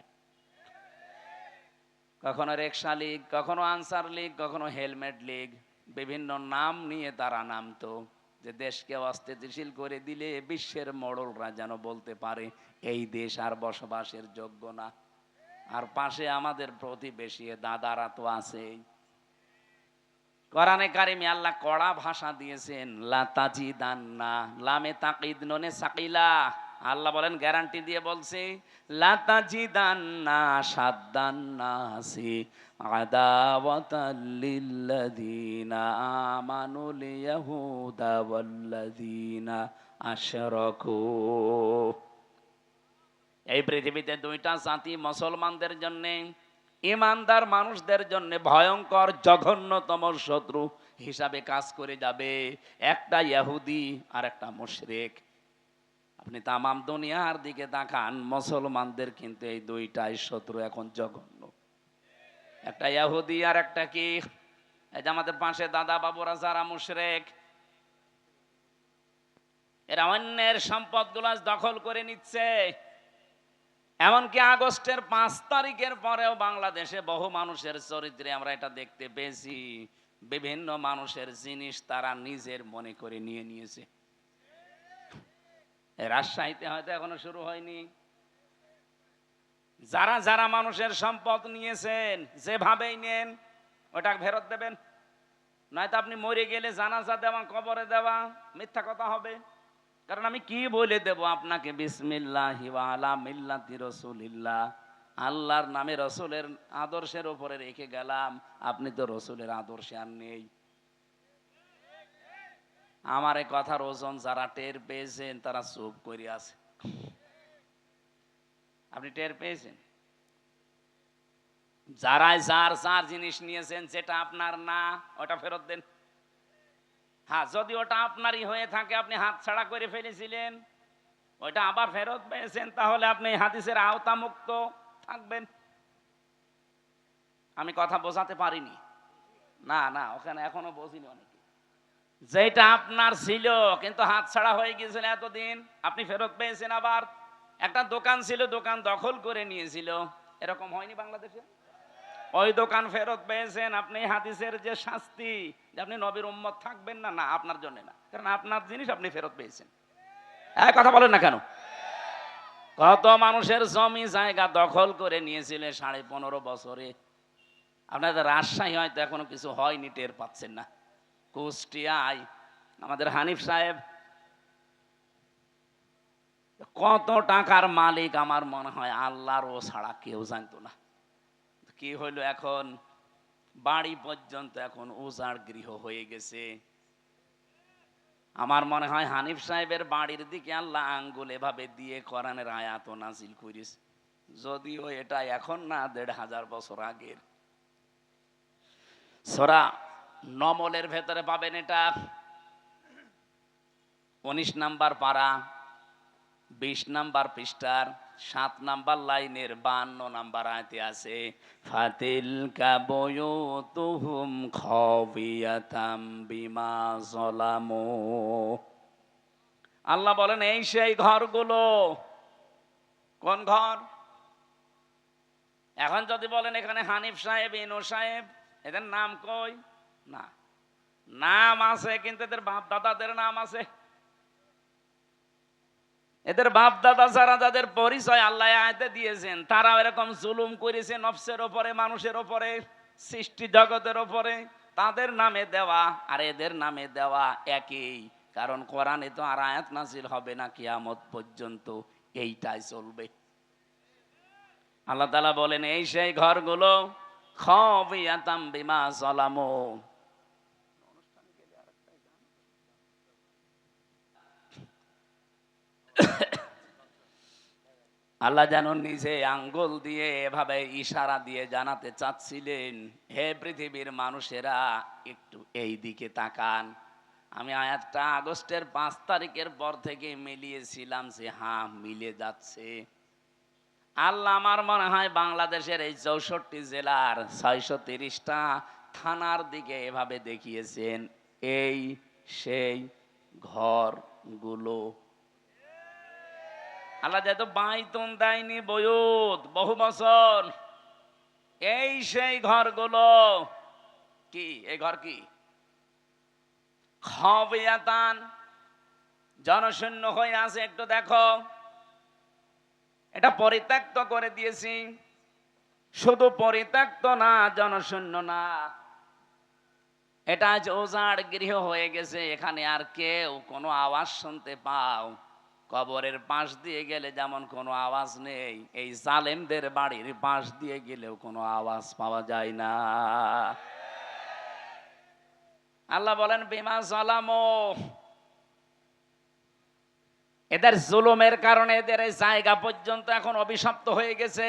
কখনো রিকশা লীগ, কখনো আনসার লীগ, কখনো হেলমেট লীগ, বিভিন্ন নাম নিয়ে তারা নামতো যে দেশকে অস্থিতিশীল করে দিলে বিশ্বের মোড়লরা যেন বলতে পারে এই দেশ আর বসবাসের যোগ্য না। আর পাশে আমাদের প্রতিবেশী দাদারা তো আছেই। কোরআনে কারিমে আল্লাহ কড়া ভাষা দিয়েছেন, লা তাজিদান্না, লামে তাকিদ নুনে সাকিলা। আল্লাহ বলেন, গ্যারান্টি দিয়ে বলছে, লা তাজিদান্না সাদ্দান্নাসি আদাওয়াতাল লিল্লাযিনা আমানুল ইয়াহুদা ওয়াল্লাযিনা আশরাকু। এই পৃথিবীতে দুইটা জাতি, মুসলমানদের জন্য, ইমানদার মানুষদের জন্য ভয়ঙ্কর জঘন্যতম শত্রু হিসাবে কাজ করে যাবে। একটা ইহুদি আর একটা মুশরিক। আপনি তামাম দুনিয়ার দিকে তাকান, মুসলমানদের কিন্তু এই দুইটাই শত্রু এখন জঘন্য। একটা ইহুদি আর একটা কি, এই যে আমাদের পাশে দাদা বাবুরা যারা মুশরিক, এরা অন্যের সম্পদগুলো দখল করে নিচ্ছে। এমনকি আগস্টের 5 তারিখের পরেও বাংলাদেশে বহু মানুষের চরিত্রে আমরা এটা দেখতে পেয়েছি, বিভিন্ন মানুষের জিনিস তারা নিজের মনে করে নিয়ে নিয়েছে। রাজশাহীতে হয়তো এখনো শুরু হয়নি। যারা যারা মানুষের সম্পদ নিয়েছেন, যেভাবেই নেন ওটা ফেরত দেবেন, নয়তো আপনি মরে গেলে জানাজা দেওয়া, কবরে দেওয়া মিথ্যা কথা হবে। কারণ আমি কি বলে দেব আপনাকে, বিসমিল্লাহি ওয়া আলা মিল্লাতি রাসূলিল্লাহ, আল্লাহর নামে রসুলের আদর্শের উপরে রেখে গেলাম, আপনি তো রসুলের আদর্শে আর নেই। আমার এই কথার ওজন যারা টের পেয়েছেন তারা চুপ করে আছে। আপনি টের পেয়েছেন? যারাই যার যার জিনিস নিয়েছেন, যেটা আপনার না ওটা ফেরত দেন। হ্যাঁ, যদি ওটা আপনারই হয়ে থাকে, আপনি হাত ছাড়া করে ফেলেছিলেন, ওইটা আবার ফেরত পেয়েছেন, তাহলে আপনি হাদিসের আওতামুক্ত থাকবেন। আমি কথা বোঝাতে পারিনি? না না, ওখানে এখনো বুঝিনি অনেকে। যেটা আপনার ছিল কিন্তু হাত ছাড়া হয়ে গিয়েছিল এতদিন, আপনি ফেরত পেয়েছেন। আবার একটা দোকান ছিল, দোকান দখল করে নিয়েছিল, এরকম হয়নি বাংলাদেশে? ওই দোকান ফেরত পেয়েছেন। আপনি হাদিসের যে শাস্তি, যে আপনি নবীর উম্মত থাকবেন না, না আপনার জন্য না, কারণ আপনার জিনিস আপনি ফেরত পেয়েছেন। এক কথা বলেন না কেন? কত মানুষের জমি জায়গা দখল করে নিয়েছিল 15.5 বছরে। আপনাদের রাজশাহী হয়তো এখনো কিছু হয়নি, টের পাচ্ছেন না। কুষ্টিয়ায় আমাদের হানিফ সাহেব কত টাকার মালিক, আমার মনে হয় আল্লাহর ও ছাড়া কেউ জানতো না। কি হইল এখন? বাড়ি পর্যন্ত এখন উজাড় গৃহ হয়ে গেছে। আমার মনে হয় হানিফ সাহেবের বাড়ির দিকে আল্লাহ আঙ্গুল এভাবে দিয়ে কোরআনের আয়াত নাজিল করেছে, যদিও এটা এখন না, 1500 বছর আগের। সূরা নমলের ভেতরে পাবেন এটা, 19 নাম্বার পারা, 20 নাম্বার পৃষ্ঠার 7 নাম্বার লাইনের 52 নাম্বার আয়াতে আছে, ফাতিলকা বুয়ুতুহুম খাবিয়াতাম বিমা যালামু। আল্লাহ বলেন এই সেই ঘরগুলো। কোন ঘর? এখন যদি বলেন এখানে হানিফ সাহেব, ইনু সাহেব, এদের নাম কই? না, নাম আছে কিন্তু এদের বাপ দাদাদের নাম আছে। এদের বাপ দাদা যারা, যাদের পরিচয় আল্লাহ আয়াতে দিয়েছেন, তারা এরকম জুলুম করেছে নফসের ওপরে, মানুষের ওপরে, সৃষ্টি জগতের ওপরে, তাদের নামে দেওয়া আর এদের নামে দেওয়া একই। কারণ কোরআনে তো আর আয়াত নাজিল হবে না কিয়ামত পর্যন্ত, এইটাই চলবে। আল্লাহ তাআলা বলেন এই সেই ঘরগুলো, খাবিয়াতাম বিমা যালামু। আল্লাহ যেন নিজে আঙ্গুল দিয়ে এভাবে ইশারা দিয়ে জানাতে চাচ্ছিলেন, হে পৃথিবীর মানুষেরা, একটু এই দিকে তাকান। আমি আয়াতটা আগস্টের 5 তারিখের পর থেকে মিলিয়েছিলাম যে হ্যাঁ, মিলে যাচ্ছে। আল্লাহ আমার মনে হয় বাংলাদেশের এই 64 জেলার 630টা থানার দিকে এভাবে দেখিয়েছেন, এই সেই ঘরগুলো। আল্লাহ যেহেতু বাইতুন দেয়নি, বয়ুত বহু বছর, এই সেই ঘরগুলো। কি এই ঘর? কি খাবিয়াতান, জনশূন্য হয়ে আছে। একটু দেখো, এটা পরিত্যক্ত করে দিয়েছি। শুধু পরিত্যক্ত না, জনশূন্য না, এটা আজ উজাড় গৃহ হয়ে গেছে। এখানে আর কেউ কোনো আওয়াজ শুনতে পাও? কবরের পাশ দিয়ে গেলে যেমন কোনো আওয়াজ নেই, এই জালেমদের বাড়ির পাশ দিয়ে গেলেও কোনো আওয়াজ পাওয়া যায় না। আল্লাহ বলেন বিমা যালামু, এদের জুলুমের কারণে এদের এই জায়গা পর্যন্ত এখন অভিশপ্ত হয়ে গেছে।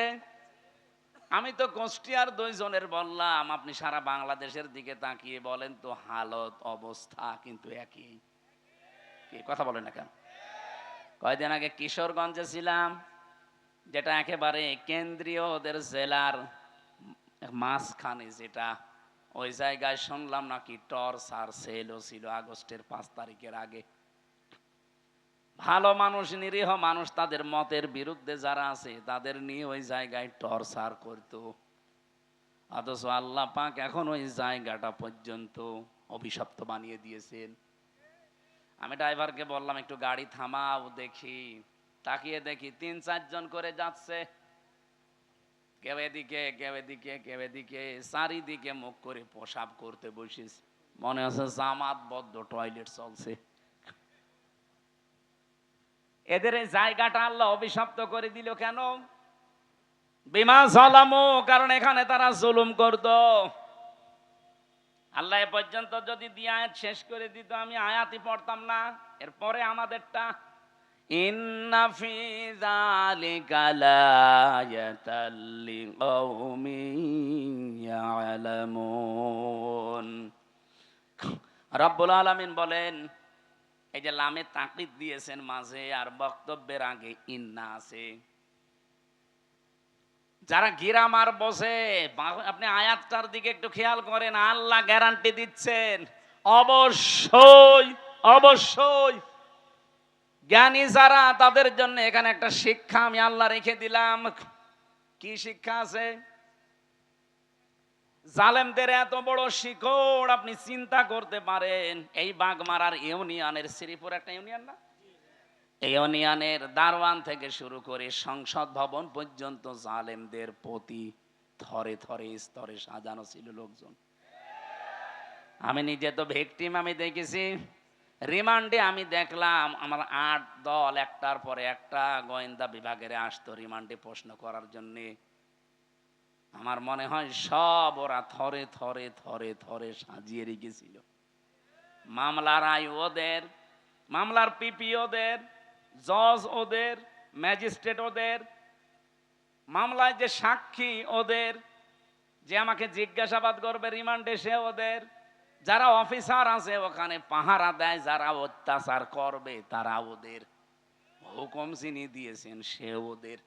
আমি তো কুষ্টিয়ার 2 জনের বললাম, আপনি সারা বাংলাদেশের দিকে তাকিয়ে বলেন তো, হালত অবস্থা কিন্তু একই। কি কথা বলেন না কেন? কয়দিন আগে কিশোরগঞ্জে ছিলাম, যেটা একেবারে কেন্দ্রীয় ওদের জেলার মাঝখানে, যেটা ওই জায়গায় শুনলাম নাকি টর্চার সেলও ছিল আগস্টের 5 তারিখের আগে। ভালো মানুষ, নিরীহ মানুষ, তাদের মতের বিরুদ্ধে যারা আছে তাদের নিয়ে ওই জায়গায় টর্চার করতো। অথচ আল্লাহ পাক এখন ওই জায়গাটা পর্যন্ত অভিশপ্ত বানিয়ে দিয়েছেন। আমি ড্রাইভারকে বললাম, একটু গাড়ি থামাও দেখি। তাকিয়ে দেখি 3-4 জন করে যাচ্ছে, কেউ এদিকে কেউ এদিকে কেউ এদিকে, চারিদিকে মুখ করে পেশাব করতে বসিস, মনে হচ্ছে জামাতবদ্ধ টয়লেট চলছে। এদের এই জায়গাটা আল্লাহ অভিশপ্ত করে দিল কেন? বিমা জালামু, কারণ এখানে তারা জুলুম করত। আল্লাহ এ পর্যন্ত যদি দিয়ে আয়াত শেষ করে দিত, আমি আয়াতই পড়তাম না। এরপরে আমাদেরটা, ইন্না ফি যালিকা লায়াতাল লিকাউমিন ইয়ালামুন। রব্বুল আলামিন বলেন, এই যে লামে তাকলিদ দিয়েছেন মাঝে, আর বক্তব্যের আগে ইন্না আছে। যারা গিরামার বসে, আপনি আয়াতটার দিকে একটু খেয়াল করেন, আল্লাহ গ্যারান্টি দিচ্ছেন অবশ্যই অবশ্যই জ্ঞানী যারা, তাদের জন্য এখানে একটা শিক্ষা আমি আল্লাহ রেখে দিলাম। কি শিক্ষা আছে? জালেমদের এত বড় শিকড় আপনি চিন্তা করতে পারেন, এই বাগমারার ইউনিয়নের, শ্রীপুর একটা ইউনিয়ন না, এই ইউনিয়নের দারওয়ান থেকে শুরু করে সংসদ ভবন পর্যন্ত জালেমদের প্রতি থরে থরে স্তরে সাজানো ছিল লোকজন। আমি নিজে তো ভিকটিম, আমি দেখেছি। রিমান্ডে আমি দেখলাম আমার 8 দল একটার পরে একটা গোয়েন্দা বিভাগের আসতো রিমান্ডে প্রশ্ন করার জন্য। আমার মনে হয় সব ওরা থরে থরে থরে থরে সাজিয়ে রেখেছিল। মামলার আই ওদের, মামলার পিপি ওদের, জজ ওদের, ম্যাজিস্ট্রেট ওদের, মামলায় যে সাক্ষী ওদের, যে আমাকে জিজ্ঞাসাবাদ করবে রিমান্ডে সে ওদের, যারা অফিসার আছে ওখানে পাহারা দেয়, যারা অত্যাচার করবে তারা ওদের, হুকুম যিনি দিয়েছেন সে ওদের।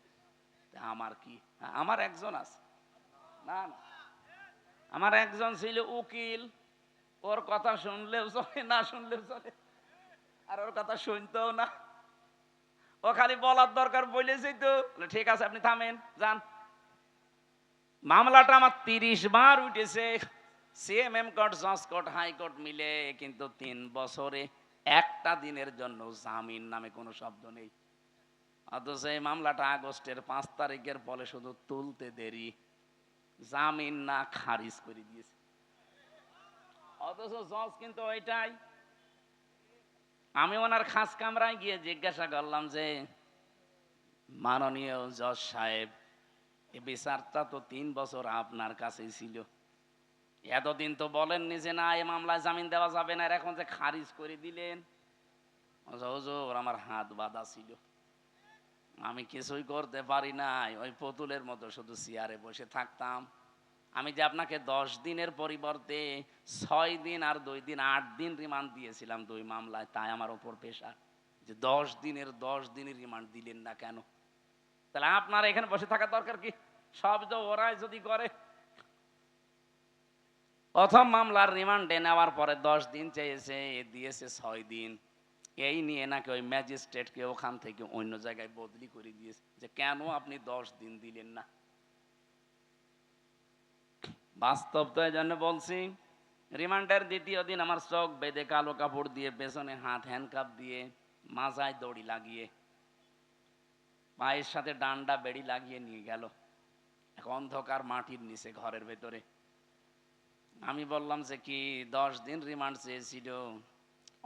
আমার কি, আমার একজন আছে, না না, আমার একজন ছিল উকিল, ওর কথা শুনলেও চলে, না শুনলেও চলে, আর ওর কথা শুনতেও না। ও খালি বলার দরকার বলেছি তো, ঠিক আছে আপনি থামেন যান। মামলাটা আমার 30 বার উঠেছে, সিএমএম কোর্ট, জজ কোর্ট, হাইকোর্ট মিলে, কিন্তু 3 বছরে একটা দিনের জন্য জামিন নামে কোনো শব্দ নেই। অথচ এই মামলাটা আগস্টের 5 তারিখের ফলে শুধু তুলতে দেরি, জামিন না খারিজ করে দিয়েছে। অথচ জজ কিন্তু ওইটাই। আমি ওনার খাস কামরায় গিয়ে জিজ্ঞাসা করলাম যে, মাননীয় জজ সাহেব, এই বিচারটা তো 3 বছর আপনার কাছেই ছিল, এতদিন তো বলেননি যে না এই মামলায় জামিন দেওয়া যাবে না, এখন যে খারিজ করে দিলেন। হুজুর আমার হাত বাঁধা ছিল, আমি কিছুই করতে পারি নাই, ওই পুতুলের মতো শুধু চেয়ারে বসে থাকতাম। আমি যে আপনাকে 10 দিনের পরিবর্তে 6 দিন আর 2 দিন 8 দিন রিমান্ড দিয়েছিলাম 2 মামলায়, তাই আমার উপর পেশা যে 10 দিনের রিমান্ড দিলেন না কেন? তাহলে আপনার এখানে বসে থাকার দরকার কি? সব তো ওরাই যদি করে। প্রথম মামলার রিমান্ডে নেওয়ার পরে 10 দিন চেয়েছে, দিয়েছে 6 দিন। এই নিয়ে নাকি ওই ম্যাজিস্ট্রেটকে ওখান থেকে অন্য জায়গায় বদলি করে দিয়েছে, যে কেন আপনি 10 দিন দিলেন না। বাস্তব তো এই জন্য বলছি। রিমান্ডের 2য় দিন আমার চোখ বেঁধে কালো কাপড় দিয়ে, পেছনে হাত হ্যান্ডকাপ দিয়ে, মাথায় দড়ি লাগিয়ে, পায়ের সাথে ডান্ডা বেড়ি লাগিয়ে নিয়ে গেল এক অন্ধকার মাটির নিচে ঘরের ভেতরে। আমি বললাম যে কি 10 দিন রিমান্ড চেয়েছিল,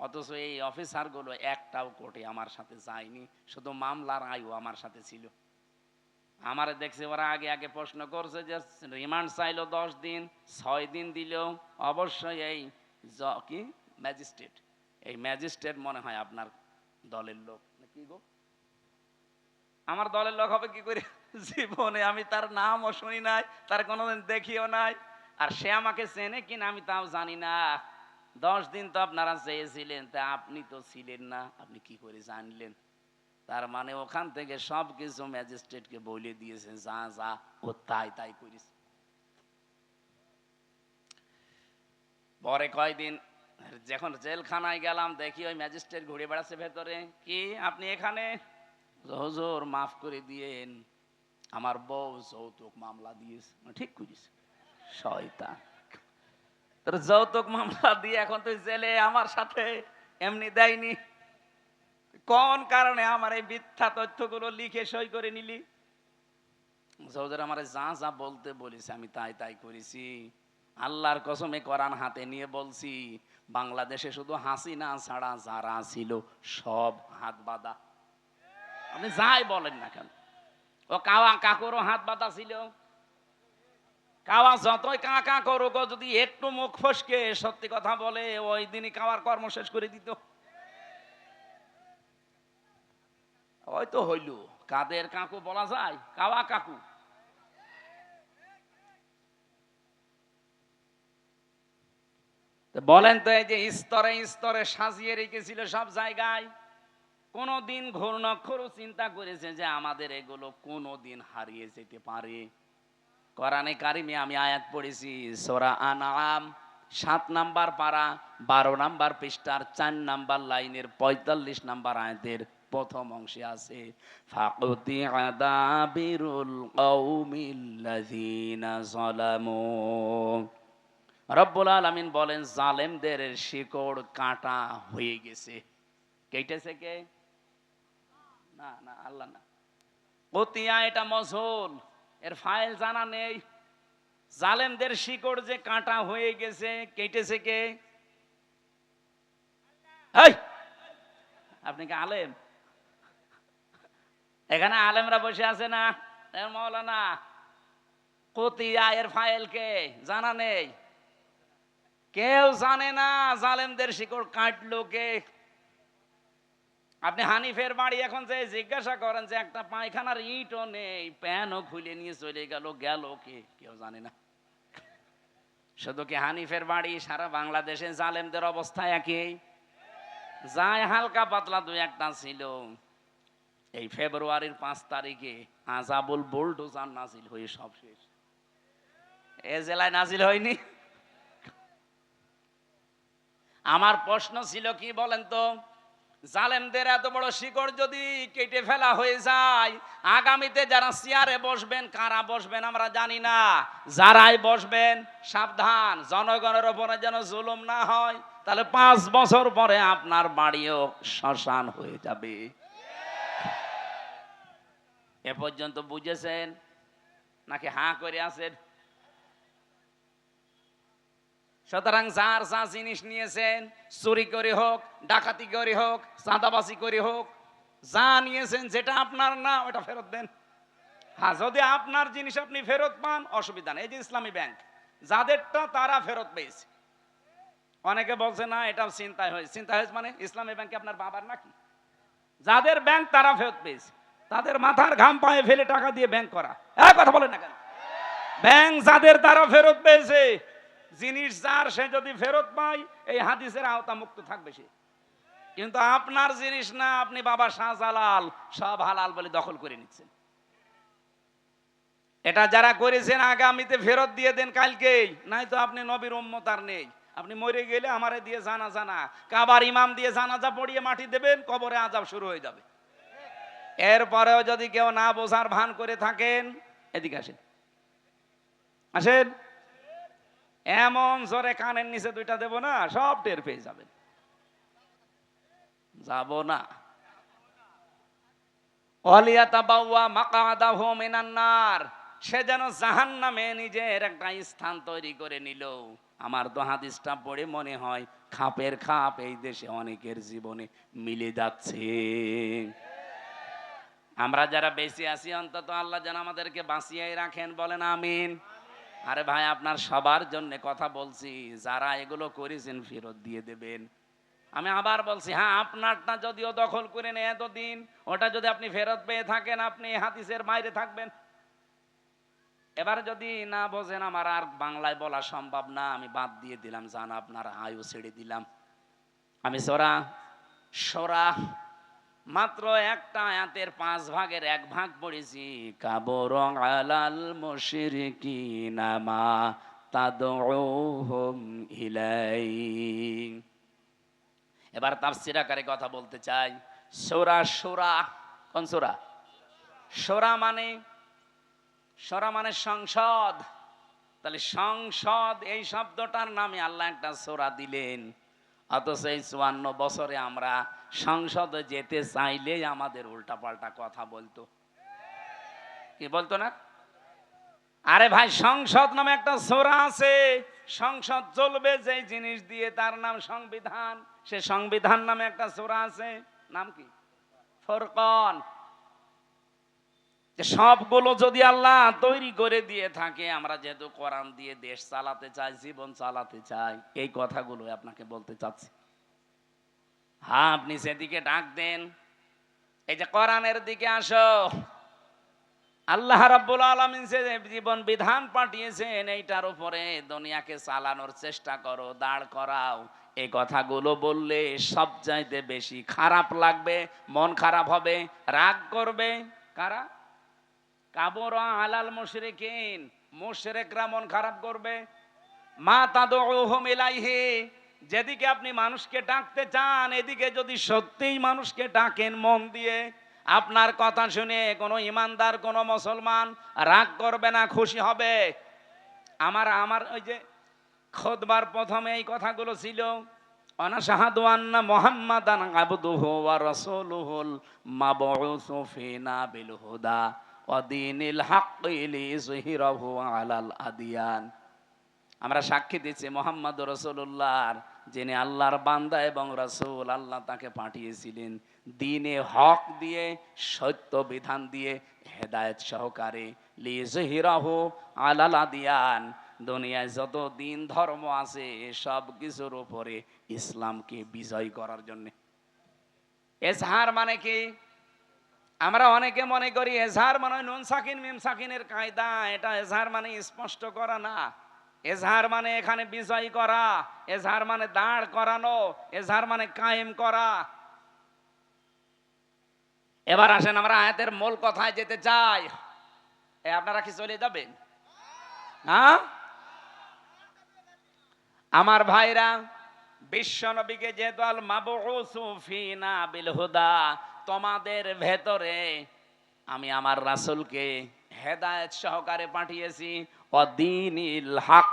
অথচ এই অফিসার গুলো একটাও কোর্টে আমার সাথে যায়নি, শুধু মামলার আয়ু আমার সাথে ছিল। আমারে দেখছে ওরা আগে আগে প্রশ্ন করছে যে রিমান্ড চাইলো 10 দিন, 6 দিন দিল, অবশ্যই এই কি ম্যাজিস্ট্রেট, এই ম্যাজিস্ট্রেট মনে হয় আপনার দলের লোক কি গো, আমার দলের লোক হবে কি করে? জীবনে আমি তার নামও শুনি নাই, তার কোনোদিন দেখিও নাই, আর সে আমাকে চেনে কিনা আমি তাও জানি না। 10 দিন তো আপনারা চেয়েছিলেন, তা আপনি তো ছিলেন না, আপনি কি করে জানলেন? তার মানে ওখান থেকে সবকিছু ম্যাজিস্ট্রেটকে বলে দিয়েছে, যা যা ও তাই তাই করিস। পরে কয়দিন যখন জেলখানায় গেলাম, দেখি ওই ম্যাজিস্ট্রেট ঘুরে বেড়াচ্ছে ভেতরে। কি আপনি এখানে? হুজুর মাফ করে দিয়েন, আমার বউ যৌতুক মামলা দিয়েছে। ঠিক করিস, শয়তান। তোর যৌতুক মামলা দিয়ে এখন তুই জেলে, আমার সাথে এমনি দেয়নি, কোন কারণে আমার এই মিথ্যা তথ্যগুলো লিখে সই করে নিলি? সৌদের আমার যা যা বলতে বলিস আমি তাই তাই করেছি। আল্লাহর কসমে কোরআন হাতে নিয়ে বলছি, বাংলাদেশে শুধু হাসিনা ছাড়া যারা ছিল সব হাত বাঁধা। আপনি যাই বলেন না কেন, ও কাওয়া কাকুরও হাত বাঁধা ছিল। কাওয়া যতই কা কা করুক, যদি একটু মুখ ফসকে সত্যি কথা বলে, ওই দিনই কাওয়ার কর্ম শেষ করে দিত। হয়তো হইল, কাদের কাকু বলা যায়? কাওয়া কাকু। বলেন তো, এই যে স্তরে স্তরে সাজিয়ে রেখেছিল সব জায়গায়, কোনদিন ঘূর্ণাক্ষরও চিন্তা করেছে যে আমাদের এগুলো কোনদিন হারিয়ে যেতে পারে? কোরআনে কারিমে আমি আয়াত পড়েছি, সূরা আনআম 7 নাম্বার পারা 12 নাম্বার পৃষ্ঠার 4 নাম্বার লাইনের 45 নাম্বার আয়াতের প্রথম অংশে আছে, ফাকুতিআ দাবিরুল কওমিল্লাযিনা যালামু। রব্বুল আলামিন বলেন, জালেমদের শিকড় কাটা হয়ে গেছে। কেটেছে কে? না না, আল্লাহ না। কতিয়া এটা মজহুল, এর ফাইল জানা নেই। জালেমদের শিকড় যে কাটা হয়ে গেছে, কেটেছে কে? এই, আপনি কি আলেম? এখানে আলেমরা বসে আছে না? মৌলানা, কতিয়া এর ফাইল কে? জানা নেই, কেউ জানে না জালেমদের শিকড় কাটলো কে। আপনি হানিফের বাড়ি এখন যে জিজ্ঞাসা করেন যে একটা পায়খানার ইটও নেই, প্যানও খুলে নিয়ে চলে গেল, গেল কে? কেউ জানে না। শুধু কি হানিফের বাড়ি, সারা বাংলাদেশে জালেমদের অবস্থা একই? যায় হালকা পাতলা দুই একটা ছিল। এই ফেব্রুয়ারির 5 তারিখে আজাবুল বুলডোজার নাজিল হয়ে সব শেষ। এ জেলায় নাজিল হয়নি? আমার প্রশ্ন ছিল কি বলেন তো, জালেমদের এত বড় শিকড় যদি কেটে ফেলা হয়ে যায়, আগামীতে যারা চেয়ারে বসবেন, কারা বসবেন আমরা জানি না, যারাই বসবেন সাবধান, জনগণের উপরে যেন জুলুম না হয়, তাহলে 5 বছর পরে আপনার বাড়িও শ্মশান হয়ে যাবে। এ পর্যন্ত বুঝেছেন নাকি হাঁ করে আছেন? সুতরাং যার যা জিনিস নিয়েছেন, চুরি করে হোক, ডাকাতি করে হোক, চাঁদাবাজি করে হোক, যা নিয়েছেন যেটা আপনার না ওটা ফেরত দেন। হ্যাঁ, যদি আপনার জিনিস আপনি ফেরত পান অসুবিধা নেই। এই যে ইসলামী ব্যাংক, যাদেরটা তারা ফেরত পেয়েছে। অনেকে বলছে না এটা চিন্তায় হয়েছে। চিন্তা হয়েছে মানে ইসলামী ব্যাংকে আপনার বাবার নাকি? যাদের ব্যাংক তারা ফেরত পেয়েছে, তাদের মাথার ঘাম পায়ে ফেলে টাকা দিয়ে ব্যাংক করা। কথা বলেন না কেন? ব্যাংক যাদের তারা ফেরত পেয়েছে, জিনিস যার সে যদি ফেরত পায় এই হাদিসের আওতা মুক্ত থাকবে সে। কিন্তু আপনার জিনিস না, আপনি বাবা শাহজালাল সব হালাল বলে দখল করে নিচ্ছেন। এটা যারা করেছেন আগামীতে ফেরত দিয়ে দেন কালকেই, নাই তো আপনি নবীর উম্মত আর নেই। আপনি মরে গেলে আমারে দিয়ে জানাজা না, কাবার ইমাম দিয়ে জানাজা পড়িয়ে মাটি দেবেন, কবরে আযাব শুরু হয়ে যাবে। এরপরেও যদি কেউ না বোঝার ভান করে থাকেন, এদিকে আসেন, আসেন, এমন জোরে কানের নিচে দুইটা দেব না, সব টের পেয়ে যাবেন। যাব না। ওয়ালিয়াতাবাওয়া মাকআদাহু মিনান নার, সে যেন জাহান্নামে নিজের একটা স্থান তৈরি করে নিল। আমার তো হাদিসটা পড়ে মনে হয় খাপের খাপ এই দেশে অনেকের জীবনে মিলে যাচ্ছে। আমরা যারা বেঁচে আছি, অন্তত আল্লাহ যেন আমাদেরকে বাঁচিয়ে রাখেন, বলেন আমিন। আরে ভাই, আপনার সবার জন্য কথা বলছি, যারা এগুলো করেছেন ফেরত দিয়ে দেবেন। আমি আবার বলছি, হ্যাঁ আপনারটা যদিও দখল করে নেয় এতদিন, ওটা যদি আপনি ফেরত পেয়ে থাকেন আপনি হাদিসের বাইরে থাকবেন। এবার যদি না বোঝেন, আমার আর বাংলায় বলা সম্ভব না, আমি বাদ দিয়ে দিলাম, জান আপনার আয়ু ছেড়ে দিলাম। আমি সূরা মাত্র একটা আয়াতের 5 ভাগের 1 ভাগ পড়েছি। কাবর আলাল মুশরিকিনা মা তাদউহুম ইলাই। এবার তাফসীর আকারে কথা বলতে চাই। সূরা কোন সূরা? সূরা মানে সংসদ। তাহলে সংসদ এই শব্দটার নামে আল্লাহ একটা সূরা দিলেন, অথচ এই 54 বছরে আমরা সংসদে যেতে চাইলেই আমাদের উল্টাপাল্টা কথা বলতো। কি বলতো না? আরে ভাই, সংসদ নামে একটা সূরা আছে, সংসদ চলবে যে জিনিস দিয়ে তার নাম সংবিধান। সে সংবিধান নামে একটা সূরা আছে, নাম কি? ফুরকান। যে সবগুলো যদি আল্লাহ তৈরি করে দিয়ে থাকে, আমরা যেহেতু কোরআন দিয়ে দেশ চালাতে চাই, জীবন চালাতে চাই, এই কথাগুলো আপনাকে বলতে চাচ্ছি। হ্যাঁ, আপনি সেদিকে ডাক দেন, এই যে কোরআনের দিকে আসো। আল্লাহ রাব্বুল আলামিন যে জীবন বিধান পাঠিয়েছেন, এইটার উপরে দুনিয়াকে চালানোর চেষ্টা করো, দাঁড় করাও। এই কথাগুলো বললে সবচাইতে বেশি খারাপ লাগবে, মন খারাপ হবে, রাগ করবে কারা? কাবর আলাল মুশরিকিন, মুশরিকরা মন খারাপ করবে। মা তাদউহুম ইলাইহি, যেদিকে আপনি মানুষকে ডাকতে চান, এদিকে যদি সত্যিই মানুষকে ডাকেন মন দিয়ে, আপনার কথা শুনে কোনো ইমানদার কোনো মুসলমান রাগ করবে না, খুশি হবে। আমার ওই যে খুতবার প্রথমে এই কথাগুলো ছিল, অনাশাহাদু আন্না মুহাম্মাদান আবদুহু ওয়া রাসূলুহুল মাবউসু ফিনা বিল হুদা ওয়া দীনিল হাক্কি লিইযহিরাহু আলাল আদিয়ান। আমরা সাক্ষী দিচ্ছি মুহাম্মদ রাসূলুল্লাহর, যিনি আল্লাহর বান্দা এবং রাসূল, আল্লাহ তাকে পাঠিয়েছিলেন দ্বীনে হক দিয়ে, সত্য বিধান দিয়ে, হেদায়েত সহকারে, লিইযহিরাহু আলাল আদিয়ান, দুনিয়ায় যত দিন ধর্ম আছে সব কিছুর উপরে ইসলামকে বিজয় করার জন্য। এজহার মানে কি? আমরা অনেকে মনে করি এজহার মানে নুন সাকিন মিম সাকিনের কায়দা। এটা এজহার মানে স্পষ্ট করা না। এজহার মানে এখানে বিজয় করা, এজহার মানে দাঁড় করানো, এজহার মানে কায়েম করা। এবার আসেন আমরা আয়াতের মূল কথায় যেতে চাই। আপনারা কি চলে যাবেন? হ্যাঁ আমার ভাইরা, বিশ্ব নবীকে যেহেতু আল মাবউসু ফিনা বিল হুদা, তোমাদের ভেতরে আমি আমার রাসূলকে হেদায়েত সহকারে পাঠিয়েছি, অদ্বীনিল হক,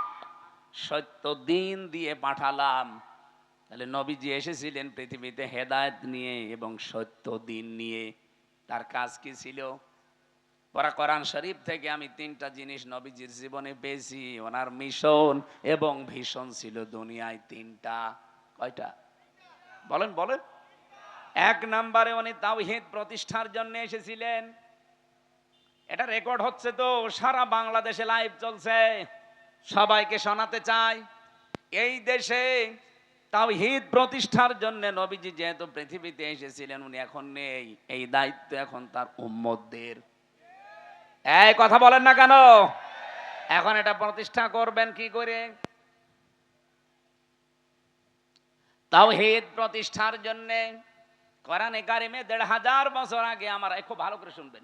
সত্য দিন দিয়ে পাঠালাম। তাহলে নবীজি এসেছিলেন পৃথিবীতে হেদায়েত নিয়ে এবং সত্য দিন নিয়ে। তার কাজ কি ছিল? পরা কোরআন শরীফ থেকে আমি 3টা জিনিস নবীজির জীবনে পেয়েছি। ওনার মিশন এবং ভিশন ছিল দুনিয়ায় 3টা। কয়টা? বলেন বলেন। 1 নম্বরে উনি তাওহীদ প্রতিষ্ঠার জন্য এসেছিলেন। এটা রেকর্ড হচ্ছে তো, সারা বাংলাদেশে লাইভ চলছে, সবাইকে শোনাতে চাই। এই দেশে তাওহীদ প্রতিষ্ঠার জন্য নবীজি যেহেতু পৃথিবীতে এসেছিলেন, উনি এখন নেই, এই দায়িত্ব এখন তার উম্মতদের। এই কথা বলেন না কেন? এখন এটা প্রতিষ্ঠা করবেন কি করে? তাওহীদ প্রতিষ্ঠার জন্য কোরআনে কারিমে 1500 বছর আগে, আমরা খুব ভালো করে শুনবেন,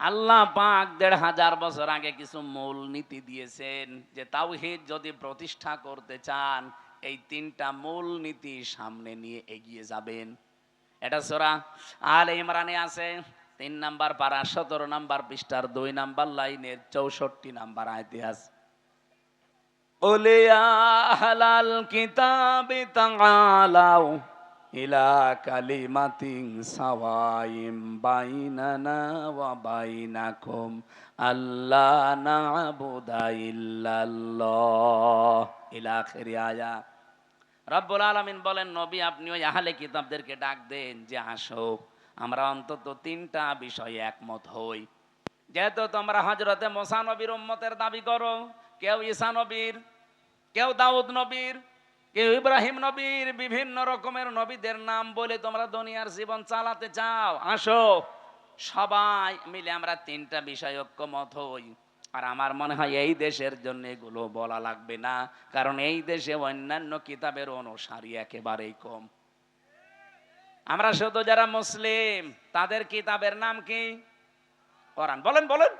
আল্লাহ পাক 1500 বছর আগে কিছু মূল নীতি দিয়েছেন, যে তাওহীদ যদি প্রতিষ্ঠা করতে চান এই 3টা মূল নীতি সামনে নিয়ে এগিয়ে যাবেন। এটা সূরা আলে ইমরানে আছে, 3 নাম্বার পারা 17 নাম্বার পৃষ্ঠার 2 নাম্বার লাইনের 64 নাম্বার আয়াতে আছে। ওলে আহলাল কিতাবি তাআলাউ ইলা কালিমাতিন সাওয়াইম বাইনানা ওয়া বাইনাকুম আল্লা না'বুদা ইল্লাল্লাহ, ইলা আখিরি আয়াত। রব্বুল আলামিন বলেন, নবী আপনি ওই আহলে কিতাবদেরকে ডাক দেন যে আসো, আমরা অন্তত 3টা বিষয়ে একমত হই। যেহেতু তোমরা হযরতে মুসা নবীর উম্মতের দাবি করো, কেউ ঈসা নবীর, কেউ দাউদ নবীর, কেউ ইব্রাহিম নবীর বিভিন্ন রকমের নবীদের নাম বলে তোমরা দুনিয়ার জীবন চালাতে চাও, আসো সবাই মিলে আমরা তিনটা বিষয় ঐক্যমত হই। আর আমার মনে হয় এই দেশের জন্য এগুলো বলা লাগবে না, কারণ এই দেশে অন্যান্য কিতাবের অনুসারী একেবারেই কম। আমরা শুধু যারা মুসলিম তাদের কিতাবের নাম কি? কোরআন। বলেন বলেন।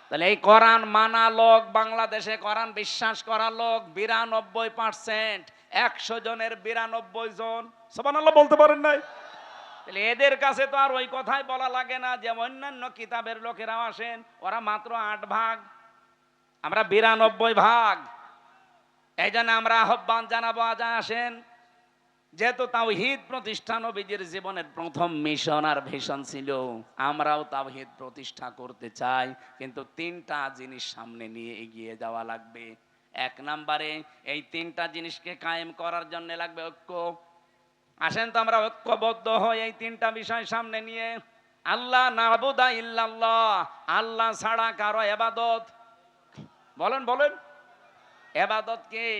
তাহলে এই কোরআন মানা লোক, বাংলাদেশে কোরআন বিশ্বাস করা লোক 92%। 100 জনের 92 জন সুবহানাল্লাহ বলতে পারেন নাই? তাহলে এদের কাছে তো আর ওই কথাই বলা লাগে না যে অন্যান্য কিতাবের লোকেরাও আসেন, ওরা মাত্র 8 ভাগ, আমরা 92 ভাগ। এই জন্য আমরা আহ্বান জানাবো, আজ আসেন। যেহেতু তাওহীদ প্রতিষ্ঠা নবীজির জীবনের প্রথম মিশন আর ভিশন ছিল, আমরাও তাওহীদ প্রতিষ্ঠা করতে চাই, কিন্তু তিনটা জিনিস সামনে নিয়ে এগিয়ে যাওয়া লাগবে। এক নম্বরে এই তিনটা জিনিসকে কায়েম করার জন্য লাগবে ঐক্য। আসেন তো আমরা ঐক্যবদ্ধ হই এই তিনটা বিষয় সামনে নিয়ে। আল্লাহ নাবুদা ইল্লাল্লাহ, আল্লাহ ছাড়া কারো ইবাদত। বলেন বলেন। ইবাদত কি?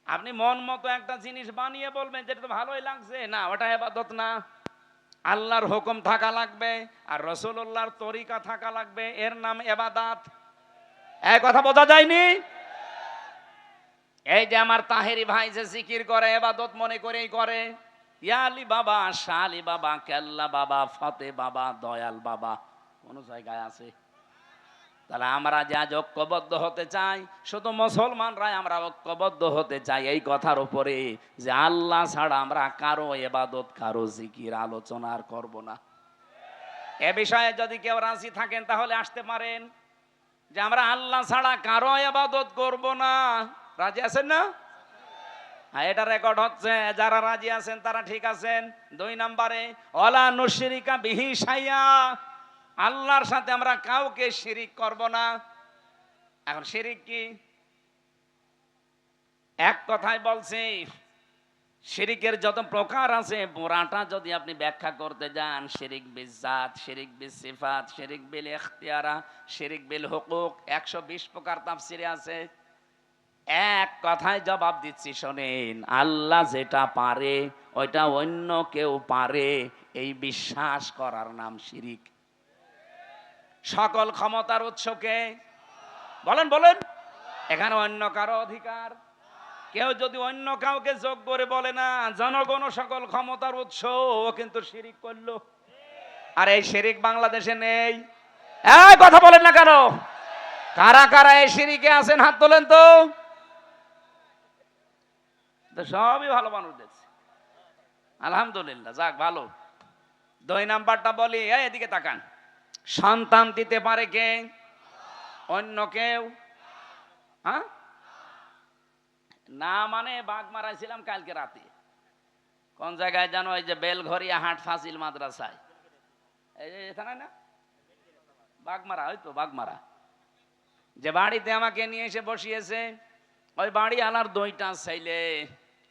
আপনি মন মতো একটা জিনিস বানিয়ে বলবেন যেটা তো ভালোই লাগছে, না ওটা ইবাদত না। আল্লাহর হুকুম থাকা লাগবে আর রাসূলুল্লাহর তরিকা থাকা লাগবে, এর নাম ইবাদত। এই কথা বোঝা যায়নি? এই যে আমার তাহেরি ভাই যে জিকির করে, ইবাদত মনে করেই করে। ইয়া আলী বাবা, শাহ আলী বাবা, কেল্লা বাবা, ফতে বাবা, দয়াল বাবা, কোন জায়গায় আছে? তাহলে আমরা যে আজ ঐক্যবদ্ধ হতে চাই, শুধু মুসলমানরাই আমরা ঐক্যবদ্ধ হতে চাই এই কথার উপরে যে আল্লাহ ছাড়া আমরা কারো ইবাদত, কারো জিকির আলোচনা আর করব না। এ বিষয়ে যদি কেউ রাজি থাকেন তাহলে আসতে পারেন, যে আমরা আল্লাহ ছাড়া কারো ইবাদত করব না। রাজি আছেন না? হ্যাঁ, এটা রেকর্ড হচ্ছে। যারা রাজি আছেন তারা ঠিক আছেন। 2 নম্বরে ওয়ালা নুশরিকা বিহি শাইয়া, আল্লাহর সাথে আমরা কাউকে শিরিক করব না। এখন শিরিক কি? এক কথায় বলছি, শিরিকের যত প্রকার আছে পুরাটা যদি আপনি ব্যাখ্যা করতে যান, শিরিক বিল জাত, শিরিক বিল সিফাত, শিরিক বিল ইখতিয়ারা, শিরিক বিল হুকুক, 120 প্রকার তাফসিরে আছে। এক কথায় জবাব দিচ্ছি, শোনেন। আল্লাহ যেটা পারে ওইটা অন্য কেউ পারে, এই বিশ্বাস করার নাম শিরিক। সকল ক্ষমতার উৎসকে বলেন বলেন। এখানে অন্য কারো অধিকার। কেউ যদি অন্য কাউকে যোগ করে বলে না জনগণ সকল ক্ষমতার উৎস, ও কিন্তু শিরিক করলো। আর এই শিরিক বাংলাদেশে নেই। এই কথা বলেন না কেন? কারা কারা এই শিরিকে আছেন হাত তোলেন তো। সবই ভালো মানুষ দেখছি, আলহামদুলিল্লাহ, যাক ভালো। 2 নাম্বারটা বলি, এদিকে তাকান। সন্তান দিতে পারে কে? অন্য কেউ? হ্যাঁ না, মানে বাঘ মারাইছিলাম কালকে রাতে। কোন জায়গায় জানো? ওই যে বেলঘরিয়া হাট ফাজিল মাদ্রাসায়, এই যে এখানে না বাগমারা, ওই তো বাগমারা, যে বাড়িতে আমাকে নিয়ে এসে বসিয়েছে, ওই বাড়ি আনার 2টা ছেলে,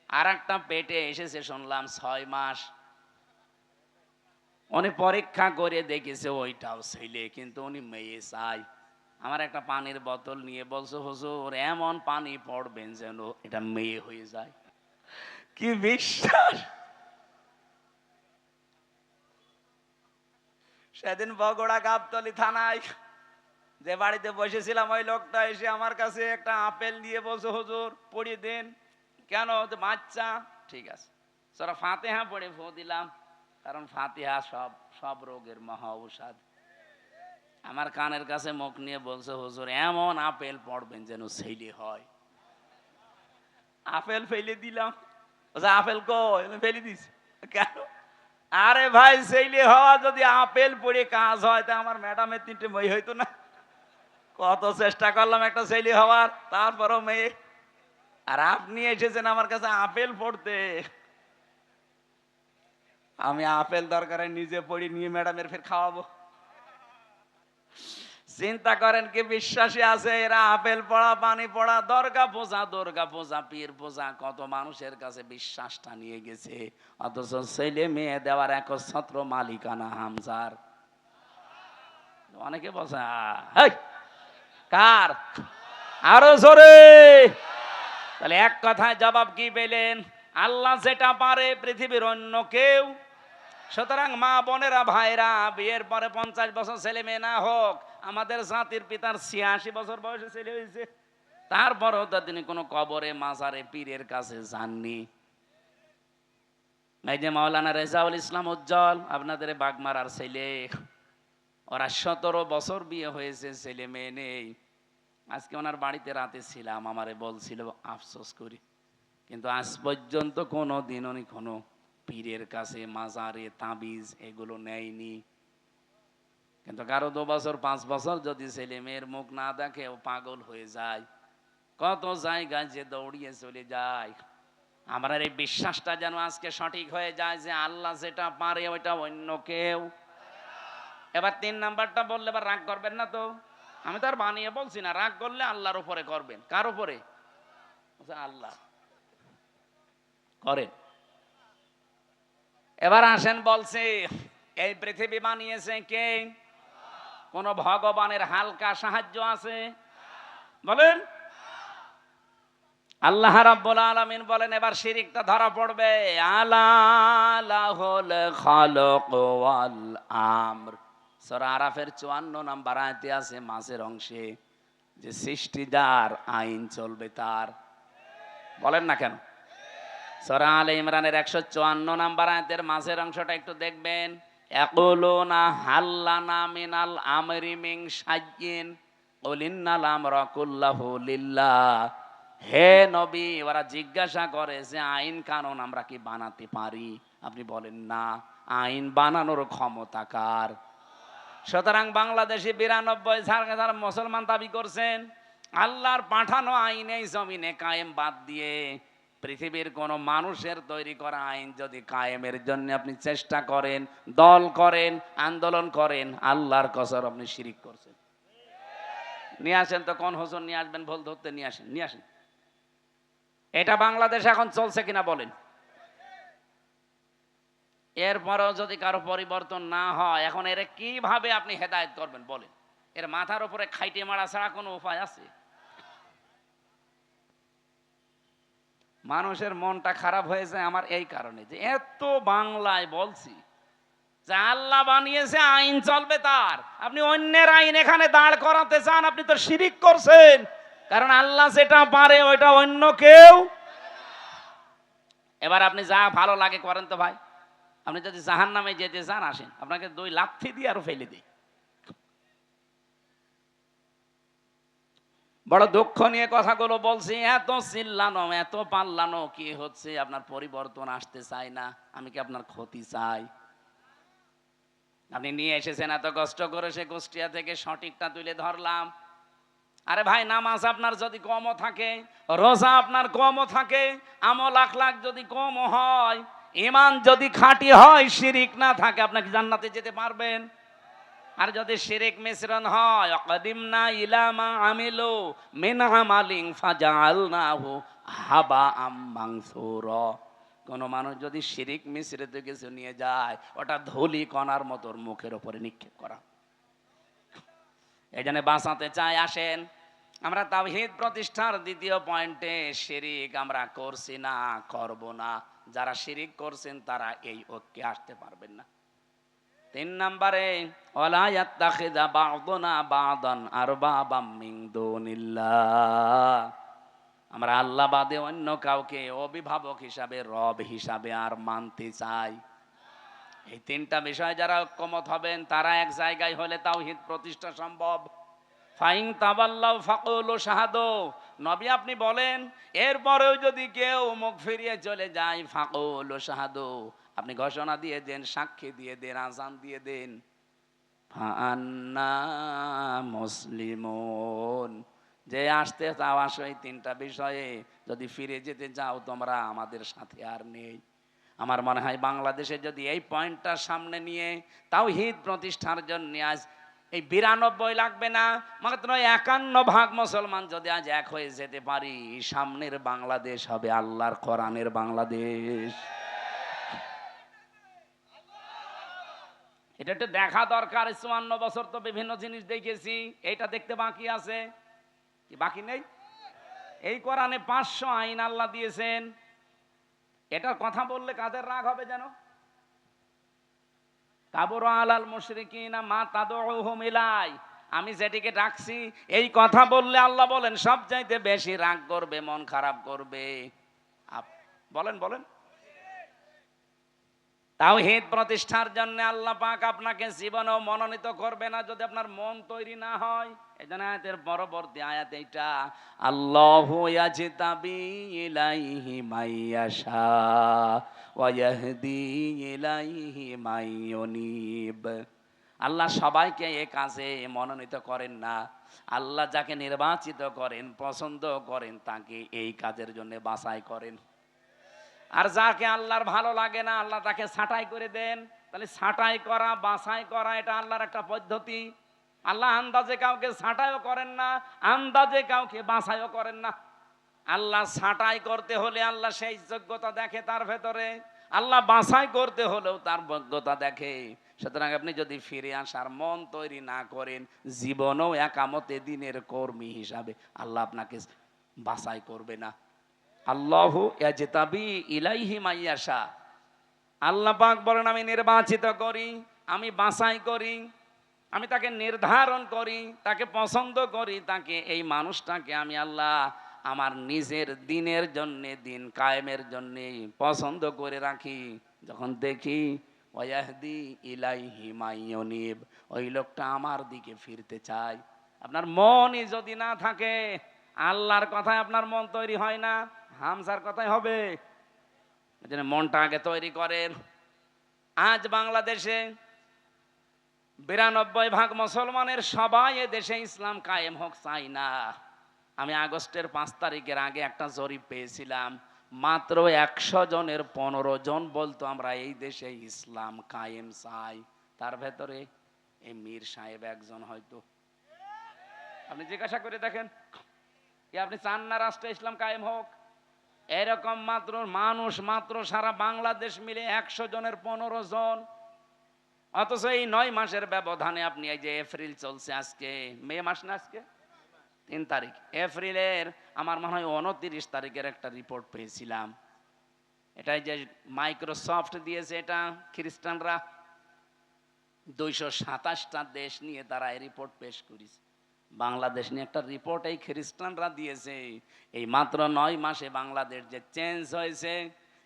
আর একটা পেটে এসেছে শুনলাম 6 মাস। উনি পরীক্ষা করে দেখেছে ওইটাও ছেলে, কিন্তু উনি মেয়ে চাই। আমার একটা পানির বোতল নিয়ে বলছে, হুজুর এমন পানি পড়বেন যেন এটা মেয়ে হয়ে যায়। কি বিশ্বাস! সেদিন বগুড়া গাবতলী থানায় যে বাড়িতে বসেছিলাম, ওই লোকটা এসে আমার কাছে একটা আপেল নিয়ে বলছে, হুজুর পড়িয়ে দেন। কেন? বাচ্চা। ঠিক আছে, সূরা ফাতিহা পড়ে ফু দিলাম, কারণ ফাতিহা সব রোগের মহা ঔষধ। আমার কানের কাছে মুখ নিয়ে বলছে, হুজুর এমন আপেল পড়বেন যেন ছেলে হয়। আপেল ফেলে দিলাম। আপেল কই? ফেলে দিস কেন? আরে ভাই, ছেলে হওয়া যদি আপেল পড়ে কাজ হয়, তা আমার ম্যাডামের 3টে মেয়ে হইতো না? কত চেষ্টা করলাম একটা ছেলে হওয়ার, তারপরও মেয়ে। আর আপনি এসেছেন আমার কাছে আপেল পড়তে। আমি আপেল দরকারে নিজে পড়ি, নিয়ে ম্যাডামের ফের খাওয়াবো। চিন্তা করেন কি বিশ্বাসী আছে এরা। আপেল পড়া, পানি পড়া, দুর্গা পূজা, পীর পূজা, কত মানুষের কাছে বিশ্বাসটা নিয়ে গেছে। অথচ ছেলে মেয়ে দেওয়ার একচ্ছত্র মালিকানা হামজার। অনেকে বলছে কার? আরো জোরে। তাহলে এক কথায় জবাব কি পেলেন? আল্লাহ যেটা পারে পৃথিবীর অন্য কেউ। সুতরাং মা বোনেরা ভাইরা, বিয়ের পরে 50 বছর ছেলে মেয়ে না হোক, আমাদের জাতির পিতার 86 বছর বয়সে ছেলে হয়েছে, তারপরেও তো তিনি কোনো কবরে মাজারে পীরের কাছে যাননি। এই যে মাওলানা রেজাউল ইসলাম উজ্জ্বল, আপনাদের বাগমারার ছেলে, ওরা 17 বছর বিয়ে হয়েছে, ছেলে মেয়ে নেই। আজকে ওনার বাড়িতে রাতে ছিলাম, আমারে বলছিল আফসোস করি, কিন্তু আজ পর্যন্ত কোনো দিন উনি কোনো পীরের কাছে মাজারে তাবিজ এগুলো নেয়নি। কিন্তু কারো 2 বছর 5 বছর যদি ছেলে মেয়ের মুখ না দেখে ও পাগল হয়ে যায়, কত জায়গায় যে দৌড়িয়ে চলে যায়। আমার এই বিশ্বাসটা যেন আজকে সঠিক হয়ে যায় যে আল্লাহ যেটা পারে ওইটা অন্য কেউ। এবার 3 নাম্বারটা বললে এবার রাগ করবেন না তো? আমি তো আর বানিয়ে বলছি না, রাগ করলে আল্লাহর উপরে করবেন। কার উপরে? আল্লাহ করেন। এবার আসেন, বলছে এই পৃথিবী বানিয়েছে কে? কোন ভগবানের হালকা সাহায্য আছে? বলেন। আল্লাহ রাব্বুল আলামিন বলেন, এবার শিরিকটা ধরা পড়বে। আলা লাহুল খালাক ওয়াল আমর, সূরা আরাফের 54 নম্বর আয়াতে আছে মাঝের অংশে, যে সৃষ্টি যার, আইন চলবে তার। বলেন না কেন? সূরা আলে ইমরানের 154 নম্বর আয়াতের মাঝের অংশটা একটু দেখবেন। ইয়াকুলুনা হাল্লানা মিনাল আমরি মিন শাইইন কুল ইন্নাল আমরা কুল্লাহু লিল্লাহ। হে নবী, ওরা জিজ্ঞাসা করে যে আইন কানুন আমরা কি বানাতে পারি? আপনি বলেন না, আইন বানানোর ক্ষমতা কার? সুতরাং বাংলাদেশে 92 মুসলমান দাবি করছেন, আল্লাহর পাঠানো আইন এই জমিনে কায়েম বাদ দিয়ে পৃথিবীর কোন মানুষের তৈরি করা আইন যদি কায়েমের জন্য আপনি চেষ্টা করেন, দল করেন, আন্দোলন করেন, আল্লাহর কসম আপনি শিরিক করছেন। নিয়ে আসেন তো, কোন হোসেন নিয়ে আসবেন, ভুল ধরতে নিয়ে আসেন, নিয়ে আসেন। এটা বাংলাদেশে এখন চলছে কিনা বলেন? এরপরেও যদি কারো পরিবর্তন না হয়, এখন এর কিভাবে আপনি হেদায়েত করবেন বলেন? এর মাথার উপরে খাইটে মারা ছাড়া কোনো উপায় আছে? মানুষের মনটা খারাপ হয়েছে আমার এই কারণে যে এত বাংলায় বলছি যে আল্লাহ বানিয়েছে, আইন চলবে তার। আপনি অন্যের আইন এখানে দাঁড় করাতে চান, আপনি তো শিরিক করছেন। কারণ আল্লাহ যেটা পারে ওইটা অন্য কেউ। এবার আপনি যা ভালো লাগে করেন তো ভাই। আপনি যদি জাহান্নামে যেতে চান আসেন, আপনাকে 2 লাথি দিয়ে আরো ফেলে দিই। বড় দুঃখ নিয়ে কথাগুলো বলছি, এত চিল্লানো, এত পাল্লানো কি হচ্ছে? আপনার পরিবর্তন আসতে চাই না, আমি কি আপনার ক্ষতি চাই? আপনি নিয়ে এসেছেন এত কষ্ট করে, সে কুষ্টিয়া থেকে সঠিকটা তুলে ধরলাম। আরে ভাই, নামাজ আপনার যদি কমও থাকে, রোজা আপনার কমও থাকে, আমল আখলাক যদি কমও হয়, ঈমান যদি খাঁটি হয়, শিরিক না থাকে, আপনাকে জান্নাতে যেতে পারবেন? আর যদি শিরিক মিশ্রণ হয়, অকদিমনা ইলা মা আমিলু মিন আমালিন ফাজআলনাহু হাবাআম মানসুরা। কোন মানুষ যদি শিরিক মিশ্রিত কিছু নিয়ে যায়, ওটা ধুলি কণার মতো মুখের উপরে নিক্ষেপ করা। এই জন্য বাঁচাতে চাই, আসেন আমরা তাওহীদ প্রতিষ্ঠার দ্বিতীয় পয়েন্টে, শিরিক আমরা করছি না, করব না। যারা শিরিক করছেন তারা এই ঐক্যে আসতে পারবেন না। 3 নম্বরে, ওয়ালা ইয়াত্তাখিযা বা'দুনা বা'দান আরবাবাম মিন দুনিল্লাহ। আমরা আল্লাহ বাদে অন্য কাউকে অভিভাবক হিসাবে, রব হিসাবে আর মানতে চাই। এই 3টা বিষয় যারা ঐক্যমত হবেন, তারা এক জায়গায় হলে তাওহীদ প্রতিষ্ঠা সম্ভব। ফাইন তাবাল্লাউ ফাকুলু শাহাদু, নবী আপনি বলেন, এরপরেও যদি কেউ মুখ ফিরিয়ে চলে যায়, ফাকুলু শাহাদু, আপনি ঘোষণা দিয়ে দেন, সাক্ষী দিয়ে দেন, আযান দিয়ে দেন, ফাআন্না মুসলিমুন, যে আসতে চাও আসো। এই 3টা বিষয়ে যদি ফিরে যেতে চাও, তোমরা আমাদের সাথে আর নেই। আমার মনে হয় বাংলাদেশে যদি এই পয়েন্টটা সামনে নিয়ে তাওহীদ প্রতিষ্ঠার জন্য আজ এই 92 লাগবে না, মাত্র 51% মুসলমান যদি আজ এক হয়ে যেতে পারি, সামনের বাংলাদেশ হবে আল্লাহর কোরআনের বাংলাদেশ। এটা একটু দেখা দরকার। 54 বছর তো বিভিন্ন জিনিস দেখেছি, এইটা দেখতে বাকি আছে কি? বাকি নেই? এই কোরআনে 500 আইন আল্লাহ দিয়েছেন। এটার কথা বললে কাদের রাগ হবে যেন? কাবুরা আলাল মুশরিকিনা মা তাদউহুম ইলাই, আমি যেটিকে ডাকছি এই কথা বললে আল্লাহ বলেন সবচাইতে বেশি রাগ করবে, মন খারাপ করবে। বলেন বলেন। তাওহীদ প্রতিষ্ঠার জন্য আল্লাহ পাক আপনাকে জীবনেও মনোনীত করবে না যদি আপনার মন তৈরি না হয়। এজন্য আয়াতের পরবর্তী আয়াত এইটা, আল্লাহু ইয়াজতাবি ইলাইহি মাইয়াশা ওয়া ইয়াহদি ইলাইহি মাইয়ুনিব। আল্লাহ সবাইকে এই কাজে মনোনীত করেন না। আল্লাহ যাকে নির্বাচিত করেন, পছন্দ করেন, তাকে এই কাজের জন্য বাছাই করেন। আর যাকে আল্লাহর ভালো লাগে না আল্লাহ তাকে ছাঁটাই করে দেন। তাহলে ছাঁটাই করা, বাছাই করা এটা আল্লাহর একটা পদ্ধতি। আল্লাহ আন্দাজে কাউকে ছাঁটাইও করেন না, আন্দাজে কাউকে বাছাইও করেন না। আল্লাহ ছাঁটাই করতে হলে আল্লাহ সেই যোগ্যতা দেখে তার ভেতরে, আল্লাহ বাছাই করতে হলেও তার যোগ্যতা দেখে। সুতরাং আপনি যদি ফিরে আসার মন তৈরি না করেন, জীবনেও একামতে দিনের কর্মী হিসাবে আল্লাহ আপনাকে বাছাই করবে না। আল্লাহু ইয়াজতাবি ইলাইহি মাইয়াশা, আল্লাহ পাক বলেন আমি নির্বাচিত করি, আমি বাছাই করি, আমি তাকে নির্ধারণ করি, তাকে পছন্দ করি, তাকে এই মানুষটাকে আমি আল্লাহ আমার নিজের দিনের জন্য, দিন কায়েমের জন্য পছন্দ করে রাখি। যখন দেখি ওয়াহদি ইলাইহি মাইয়ুনিব, ওই লোকটা আমার দিকে ফিরতে চায়। আপনার মনই যদি না থাকে, আল্লাহর কথায় আপনার মন তৈরি হয় না, হামসার কথাই হবে। এজন্য মনটা আগে তৈরি করেন। আজ বাংলাদেশে 92% মুসলমানের সবাই এ দেশে ইসলাম কায়েম হোক চাই না। আমি আগস্টের 5 তারিখের আগে একটা জরিপ পেয়েছিলাম, মাত্র 100 জনের 15 জন বলতো আমরা এই দেশে ইসলাম কায়েম চাই। তার ভেতরে এই মীর সাহেব একজন হয়তো। আপনি জিজ্ঞাসা করে দেখেন, আপনি চান না রাষ্ট্রে ইসলাম কায়েম হোক? এরকম মাত্র মানুষ মাত্র সারা বাংলাদেশ মিলে 100 জনের 15 জন। অথচ এই 9 মাসের ব্যবধানে আপনি এই যে এপ্রিল চলছে, আজকে মে মাস না, আজকে 3 তারিখ, এপ্রিলের আমার মনে হয় 29 তারিখের একটা রিপোর্ট পেয়েছিলাম। এটাই যে মাইক্রোসফট দিয়েছে, এটা খ্রিস্টানরা 227টা দেশ নিয়ে তারা এই রিপোর্ট পেশ করেছে। বাংলাদেশ নিয়ে একটা রিপোর্ট এই খ্রিস্টানরা দিয়েছে। এই মাত্র 9 মাসে বাংলাদেশ যে চেঞ্জ হয়েছে,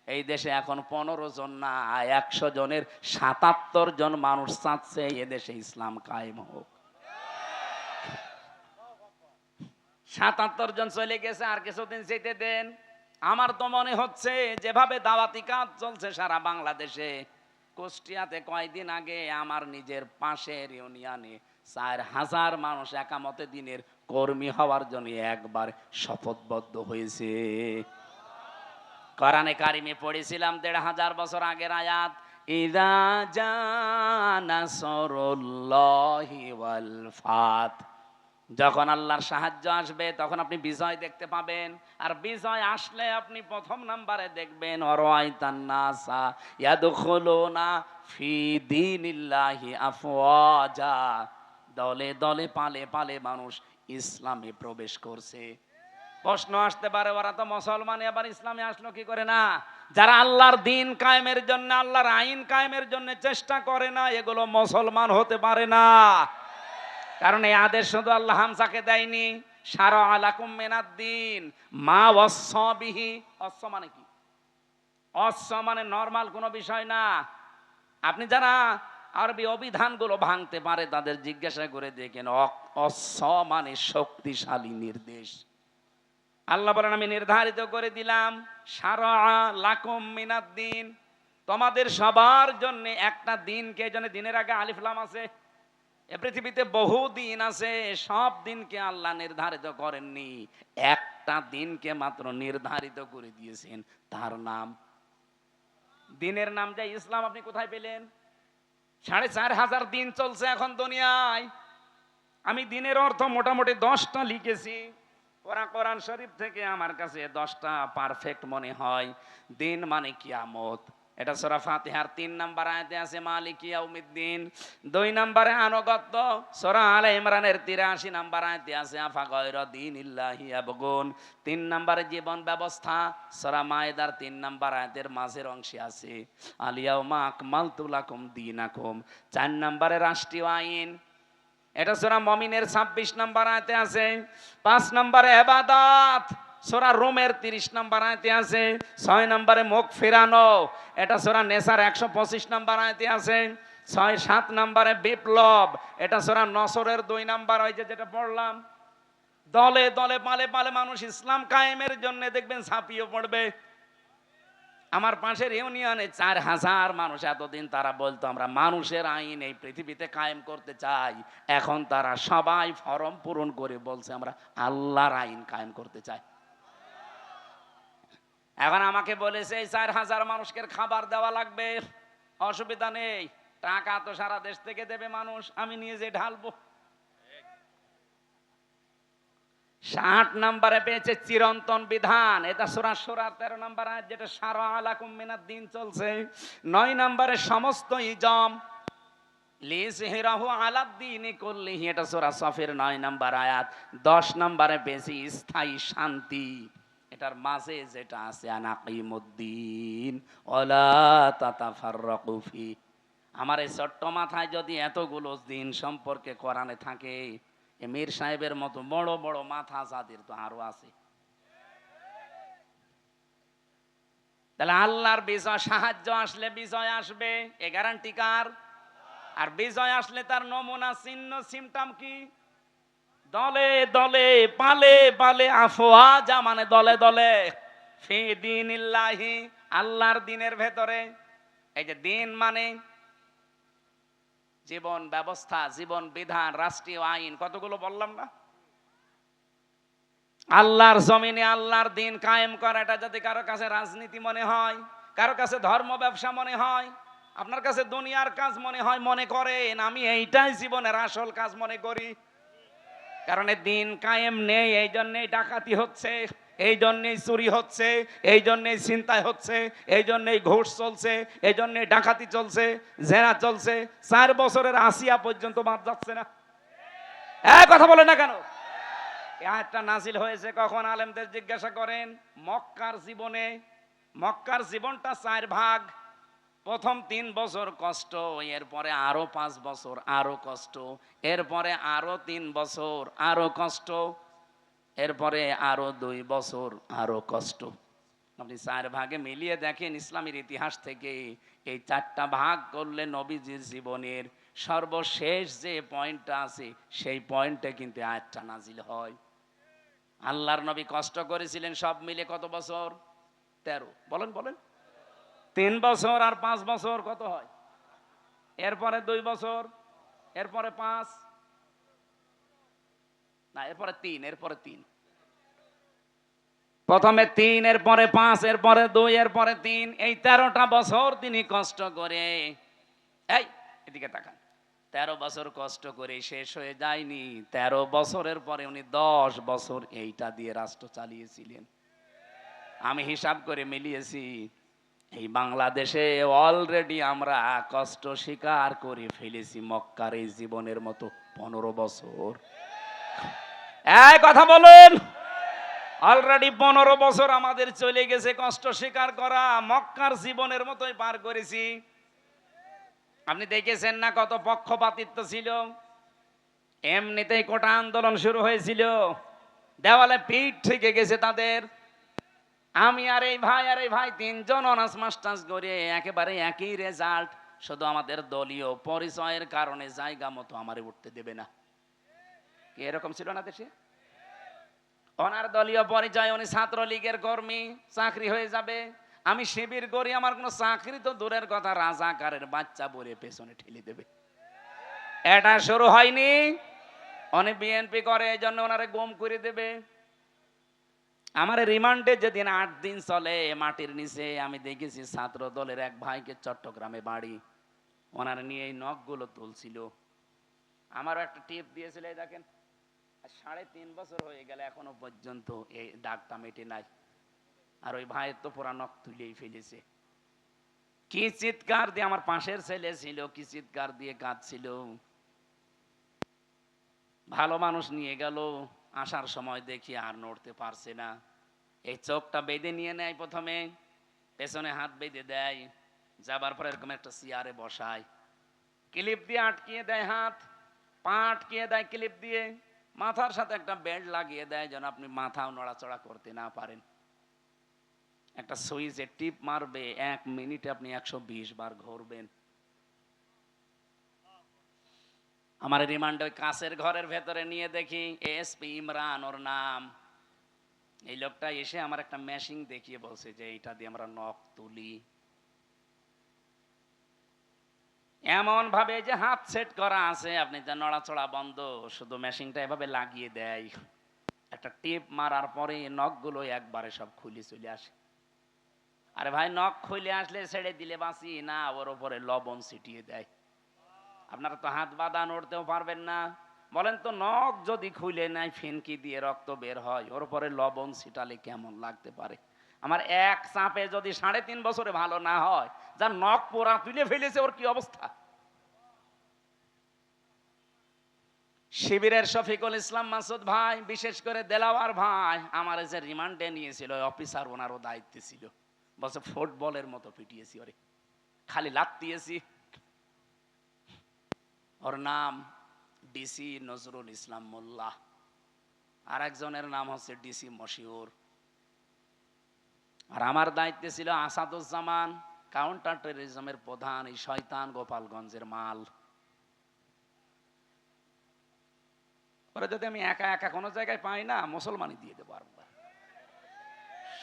এই দেশে এখন 15 জন না 100 জনের 77 জন মানুষ চাচ্ছে এ দেশে ইসলাম কায়েম হোক। 77 জন চলে গেছে, আর কিছুদিন যেতে দেন। আমার তো মনে হচ্ছে যেভাবে দাওয়াতি কাজ চলছে সারা বাংলাদেশে, কুষ্টিয়াতে কয়েকদিন আগে আমার নিজের পাশের ইউনিয়নে 4000 মানুষ একামতে দিনের কর্মী হওয়ার জন্য একবার শপথবদ্ধ হয়েছে। কোরআনে কারিমে পড়েছিলাম 1500 বছর আগের আয়াত, ইযা জা নাসরুল্লাহি ওয়াল ফাত, যখন আল্লাহর সাহায্য আসবে তখন আপনি বিজয় দেখতে পাবেন। আর বিজয় আসলে আপনি প্রথম নাম্বারে দেখবেন ওয়ারাইতান নাসা ইয়াদখুলুনা ফি দীনিল্লাহি আফওয়াজা, দলে দলে পালে পালে মানুষ ইসলামে প্রবেশ করছে। প্রশ্ন আসতে পারে, ওরা তো মুসলমান, আবার ইসলামে আসলো কি করে? না, যারা আল্লাহর দিন কায়েমের জন্য, আল্লাহর আইন কায়েমের জন্য চেষ্টা করে না, এগুলো মুসলমান হতে পারে না। কারণ এই আদেশ শুধু আল্লাহ হামজাকে দেয়নি, শারা আলাকুম মিনাদ-দ্বীন মা ওয়াসসা বিহি। ওয়াসসা মানে কি? ওয়াসসা মানে নরমাল কোনো বিষয় না। আপনি যারা আরবি অভিধানগুলো ভাঙতে পারে তাদের জিজ্ঞাসা করে দেখেন, ওয়াসসা মানে শক্তিশালী নির্দেশ। আল্লাহ বলেন আমি নির্ধারিত করে দিলাম, শারা লাকুম মিনাদ-দ্বীন, তোমাদের সবার জন্য একটা দিনকে, জন্য দিনের আগে আলিফ লাম আছে। এ পৃথিবীতে বহু দিন আছে, সব দিনকে আল্লাহ নির্ধারিত করেননি, একটা দিনকে মাত্র নির্ধারিত করে দিয়েছেন, তার নাম, দিনের নাম যে ইসলাম। আপনি কোথায় পেলেন? 4500 দিন চলছে এখন দুনিয়ায়। আমি দিনের অর্থ মোটামুটি 10টা লিখেছি। কোরআন শরীফ থেকে আমার কাছে 10টা পারফেক্ট মনে হয়। দিন মানে কিয়ামত, এটা সূরা ফাতিহার ৩ নম্বর আয়াতে আছে মালিক ইয়াউমিদ্দিন। ২ নম্বরে আনুগত্য সূরা আলে ইমরানের ৮৩ নম্বর আয়াতে আছে আফা গায়রা দীনিল্লাহি ইয়াবগুন। ৩ নম্বরে জীবন ব্যবস্থা সূরা মায়েদার ৩ নম্বর আয়াতের মাঝের অংশে আছে আল ইয়াউমা আকমালতু লাকুম দীনাকুম। ৪ নম্বরে রাষ্ট্রীয় আইন, এটা সূরা মুমিনের ২৬ নম্বর আয়াতে আছে। ৫ নম্বরে ইবাদত সূরা রুমের ৩০ নম্বর আয়াতে আছে। ৬ নম্বরে মুখ ফেরানো, এটা সূরা নেসার ১২৫ নম্বর আয়াতে আছে। ৬-৭ নম্বরে বিপ্লব, এটা সূরা নসরের ২ নম্বর, ওই যেটা পড়লাম। দলে দলে পালে পালে মানুষ ইসলাম কায়েমের জন্য দেখবেন ঝাঁপিয়ে পড়বে। আমার পাশের ইউনিয়নে ৪,০০০ মানুষ, এতদিন তারা বলতো আমরা মানুষের আইন এই পৃথিবীতে কায়েম করতে চাই, এখন তারা সবাই ফরম পূরণ করে বলছে আমরা আল্লাহর আইন কায়েম করতে চাই। এখন আমাকে বলেছে এই ৪,০০০ মানুষকে খাবার দেওয়া লাগবে, অসুবিধা নেই, টাকা তো সারা দেশ থেকে দেবে মানুষ, আমি নিয়ে যে ঢালবো। ৬০ নম্বরে পেয়েছে চিরন্তন বিধান, এটা সূরা শুরার ১৩ নম্বর আয়াত, যেটা শারআ লাকুম মিনাদ দ্বীন চলছে। ৯ নম্বরে সমস্ত ইজম লিযহিরাহু আলাদ দ্বীনি কুল্লিহি, এটা সূরা সফের ৯ নম্বর আয়াত। ১০ নম্বরে পেয়েছি স্থায়ী শান্তি, এটার মাঝে যেটা আছে আনাকিমুদ্দিন ওয়ালা তাতাফাররাকু ফি। আমার এই ছোট্ট মাথায় যদি এতগুলো দিন সম্পর্কে কোরআনে থাকে, মীর সাহেবের মতো বড় বড় মাথা যাদের তো আরো আছে। তাহলে আল্লাহর বিজয়, সাহায্য আসলে বিজয় আসবে, এ গ্যারান্টি কার? আর বিজয় আসলে তার নমুনা চিহ্ন সিমটম কি? দলে দলে পালে পালে আফওয়াজা, মানে দলে দলে, ফি দীনিল্লাহি, আল্লাহর দ্বীনের ভেতরে। এই যে দ্বীন মানে জীবন ব্যবস্থা, জীবন বিধান, রাষ্ট্রীয় আইন, কতগুলো বললাম না? আল্লাহর জমিনে আল্লাহর দ্বীন কায়েম করা, এটা যদি কারো কাছে রাজনীতি মনে হয়, কারো কাছে ধর্ম ব্যবসা মনে হয়, আপনার কাছে দুনিয়ার কাজ মনে হয়, মনে করেন আমি এইটাই জীবনের আসল কাজ মনে করি। কারণ দ্বীন কায়েম নেই, এই জন্যই ডাকাতি হচ্ছে, এই জন্যই চুরি হচ্ছে, এই জন্যই ছিনতাই হচ্ছে, এই জন্যই ঘুষ চলছে, এই জন্যই ডাকাতি চলছে, জেনা চলছে। ৪ বছরের আসিয়া পর্যন্ত বাদ যাচ্ছে না। কথা বলে না কেন? একটা নাজিল হয়েছে কখন? আলেমদের জিজ্ঞাসা করেন। মক্কার জীবনে, মক্কার জীবনটা ৪ ভাগ। প্রথম ৩ বছর কষ্ট, এরপরে আরো ৫ বছর আরো কষ্ট, এরপরে আরো ৩ বছর আরো কষ্ট, এরপরে আরো ২ বছর আরো কষ্ট। আপনি ৪ ভাগে মিলিয়ে দেখেন ইসলামের ইতিহাস থেকে, এই ৪টা ভাগ করলে নবীজির জীবনের সর্বশেষ যে পয়েন্টটা আছে সেই পয়েন্টে কিন্তু আয়াতটা নাজিল হয়। আল্লাহর নবী কষ্ট করেছিলেন সব মিলে কত বছর? ১৩। বলেন বলেন। ৩ বছর আর ৫ বছর কত হয়? এরপরে ২ বছর, এরপরে ৫, না এরপরে ৩, এরপরে ৩। প্রথমে ৩, এরপরে ৫, এরপরে ২, এরপরে ৩, এই ১৩টা বছর তিনি কষ্ট করে, এই এদিকে তাকান, ১৩ বছর কষ্ট করে শেষ হয়ে যায়নি। ১৩ বছরের পরে উনি ১০ বছর এইটা দিয়ে রাষ্ট্র চালিয়েছিলেন। আমি হিসাব করে মিলিয়েছি, এই বাংলাদেশে অলরেডি আমরা কষ্ট স্বীকার করে ফেলেছি মক্কার এই জীবনের মতো ১৫ বছর। এই কথা বলুন, অলরেডি ১৫ বছর আমাদের চলে গেছে কষ্ট স্বীকার করা, মক্কার জীবনের মতোই পার করেছি। আপনি দেখেছেন না কত পক্ষপাতিত্ব ছিল? এমনিতেই কোটা আন্দোলন শুরু হয়েছিল, দেওয়ালে পিঠ থেকে গেছে তাদের। আমি আর এই ভাই ৩ জন অনার্স মাস্টার্স করে একেবারে একই রেজাল্ট, শুধু আমাদের দলীয় পরিচয়ের কারণে জায়গা মতো আমারে উঠতে দেবে না। কি এরকম ছিল না দেশে? ওনার দলীয় পরিচয়, উনি ছাত্রলীগের কর্মী, চাকরি হয়ে যাবে। আমি শিবির করি, আমার কোনো চাকরি তো দূরের কথা, রাজাকারের বাচ্চা বলে পেছনে ঠেলে দেবে। এটা শুরু হয়নি, উনি বিএনপি করে, এই জন্য ওনারে গুম করে দেবে। আমার রিমান্ডে যেদিন ৮ দিন চলে মাটির নিচে, আমি দেখেছি ছাত্র দলের এক ভাইকে, চট্টগ্রামে বাড়ি, ওনার নিয়ে এই নখগুলো তুলছিল। আমারও একটা টিপ দিয়েছিল, এই দেখেন ৩.৫ বছর হয়ে গেল এখনো পর্যন্ত এই দাগটা মেটে নাই। আর ওই ভাইয়ের তো পুরা নখ তুলেই ফেলেছে। কি চিৎকার দিয়ে, আমার পাশের ছেলে ছিল, কি চিৎকার দিয়ে কাঁদছিল। ভালো মানুষ নিয়ে গেল, আসার সময় দেখি আর নড়তে পারছে না। এই চোখটা বেঁধে নিয়ে নেয়, প্রথমে পেছনে হাত বেঁধে দেয়, যাবার পরে এরকম একটা চেয়ারে বসায়, ক্লিপ দিয়ে আটকিয়ে দেয়, হাত পা আটকিয়ে দেয় ক্লিপ দিয়ে, মাথার সাথে একটা বেল্ট লাগিয়ে দেয় যেন আপনি মাথাও নড়াচড়া করতে না পারেন। একটা সুইচে টিপ মারবে, 1 মিনিটে আপনি 120 বার ঘুরবেন। আমার রিমান্ডে ওই কাছের ঘরের ভেতরে নিয়ে দেখি এসপি ইমরান ওর নাম। এই লোকটা এসে আমার একটা মেশিন দেখিয়ে বলছে যে এইটা দিয়ে আমরা নখ তুলি। এমন ভাবে যে হাত সেট করা আছে, আপনি যা নড়াচড়া বন্ধ, শুধু মেশিনটা এভাবে লাগিয়ে দেয়, একটা টিপ মারার পরে নখগুলো একবারে সব খুলে চলে আসে। আরে ভাই, নখ খুলে আসলে ছেড়ে দিলে বাঁচি না, ওর উপরে লবণ ছিটিয়ে দেয়। আপনারা তো হাত বাঁধা নড়তেও পারবেন না, বলেন তো নখ যদি খুলে নেয়, ফিনকি দিয়ে রক্ত বের হয়, ওর উপরে লবণ ছিটালে কেমন লাগতে পারে? আমার এক চাপে যদি 3.5 বছরে ভালো না হয়, যার নখ পোড়া তুলে ফেলেছে, ওর কি অবস্থা? শিবিরের শফিকুল ইসলাম মাসুদ ভাই, বিশেষ করে দেলাওয়ার ভাই, আমার যে রিমান্ডে নিয়েছিল অফিসার, ওনারও দায়িত্বে ছিল, বলছে ফুটবলের মতো পিটিয়েছি, ওরে খালি লাত্তিয়েছি। ওর নাম ডিসি নজরুল ইসলাম মোল্লা, আর একজনের নাম হচ্ছে ডিসি মশিউর। আর আমার দায়িত্বে ছিল আসাদুজ্জামান, কাউন্টার টেররিজমের প্রধান, এই শয়তান গোপালগঞ্জের মাল। ওরা যদি আমি একা একা কোনো জায়গায় পাই না, মুসলমানই দিয়ে দেবো আরেকবার।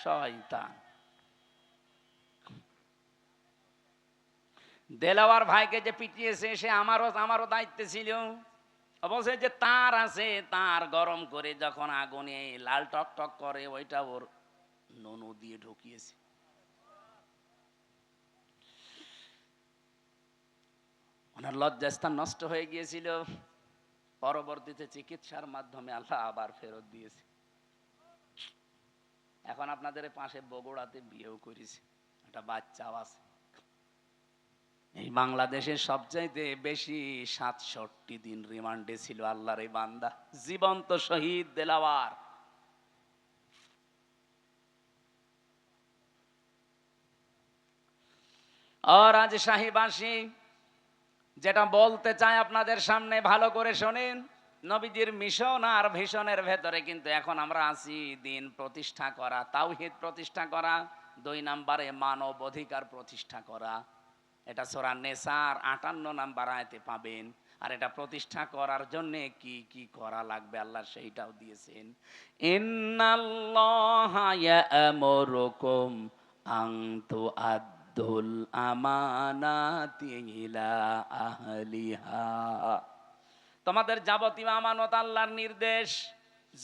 শয়তান। দেলাওয়ার ভাইকে যে পিটিয়েছে, সে আমারও দায়িত্বে ছিল। অবশ্যই যে তার আছে, তার গরম করে যখন আগুনে লাল টক টক করে, ওইটা ওর ননু দিয়ে ঢুকিয়েছে। ওনার লজ্জাস্থান নষ্ট হয়ে গিয়েছিল, পরবর্তীতে চিকিৎসার মাধ্যমে আল্লাহ আবার ফেরত দিয়েছে। এখন আপনাদের পাশে বগুড়াতে বিয়েও করেছে, একটা বাচ্চাও আছে। এই বাংলাদেশের সবচাইতে বেশি 67 দিন রিমান্ডে ছিল আল্লাহর এই বান্দা, জীবন্ত শহীদ দেলাওয়ার। ও রাজশাহীবাসী, যেটা বলতে চাই আপনাদের সামনে, ভালো করে শোনেন। নবীজির মিশন আর ভিশনের ভেতরে কিন্তু এখন আমরা আছি, দিন প্রতিষ্ঠা করা, তাওহীদ প্রতিষ্ঠা করা, 2 নম্বরে মানব অধিকার প্রতিষ্ঠা করা। এটা সূরা নেসার 58 নম্বর আয়াতে পাবেন। আর এটা প্রতিষ্ঠা করার জন্য কি কি করা লাগবে আল্লাহ সেইটাও দিয়েছেন। ইন্নাল্লাহা ইয়া'মুরুকুম আন তুআদ্দুল আমানাতি ইলা আহলিহা। তোমাদের যাবতীয় আমানত আল্লাহর নির্দেশ,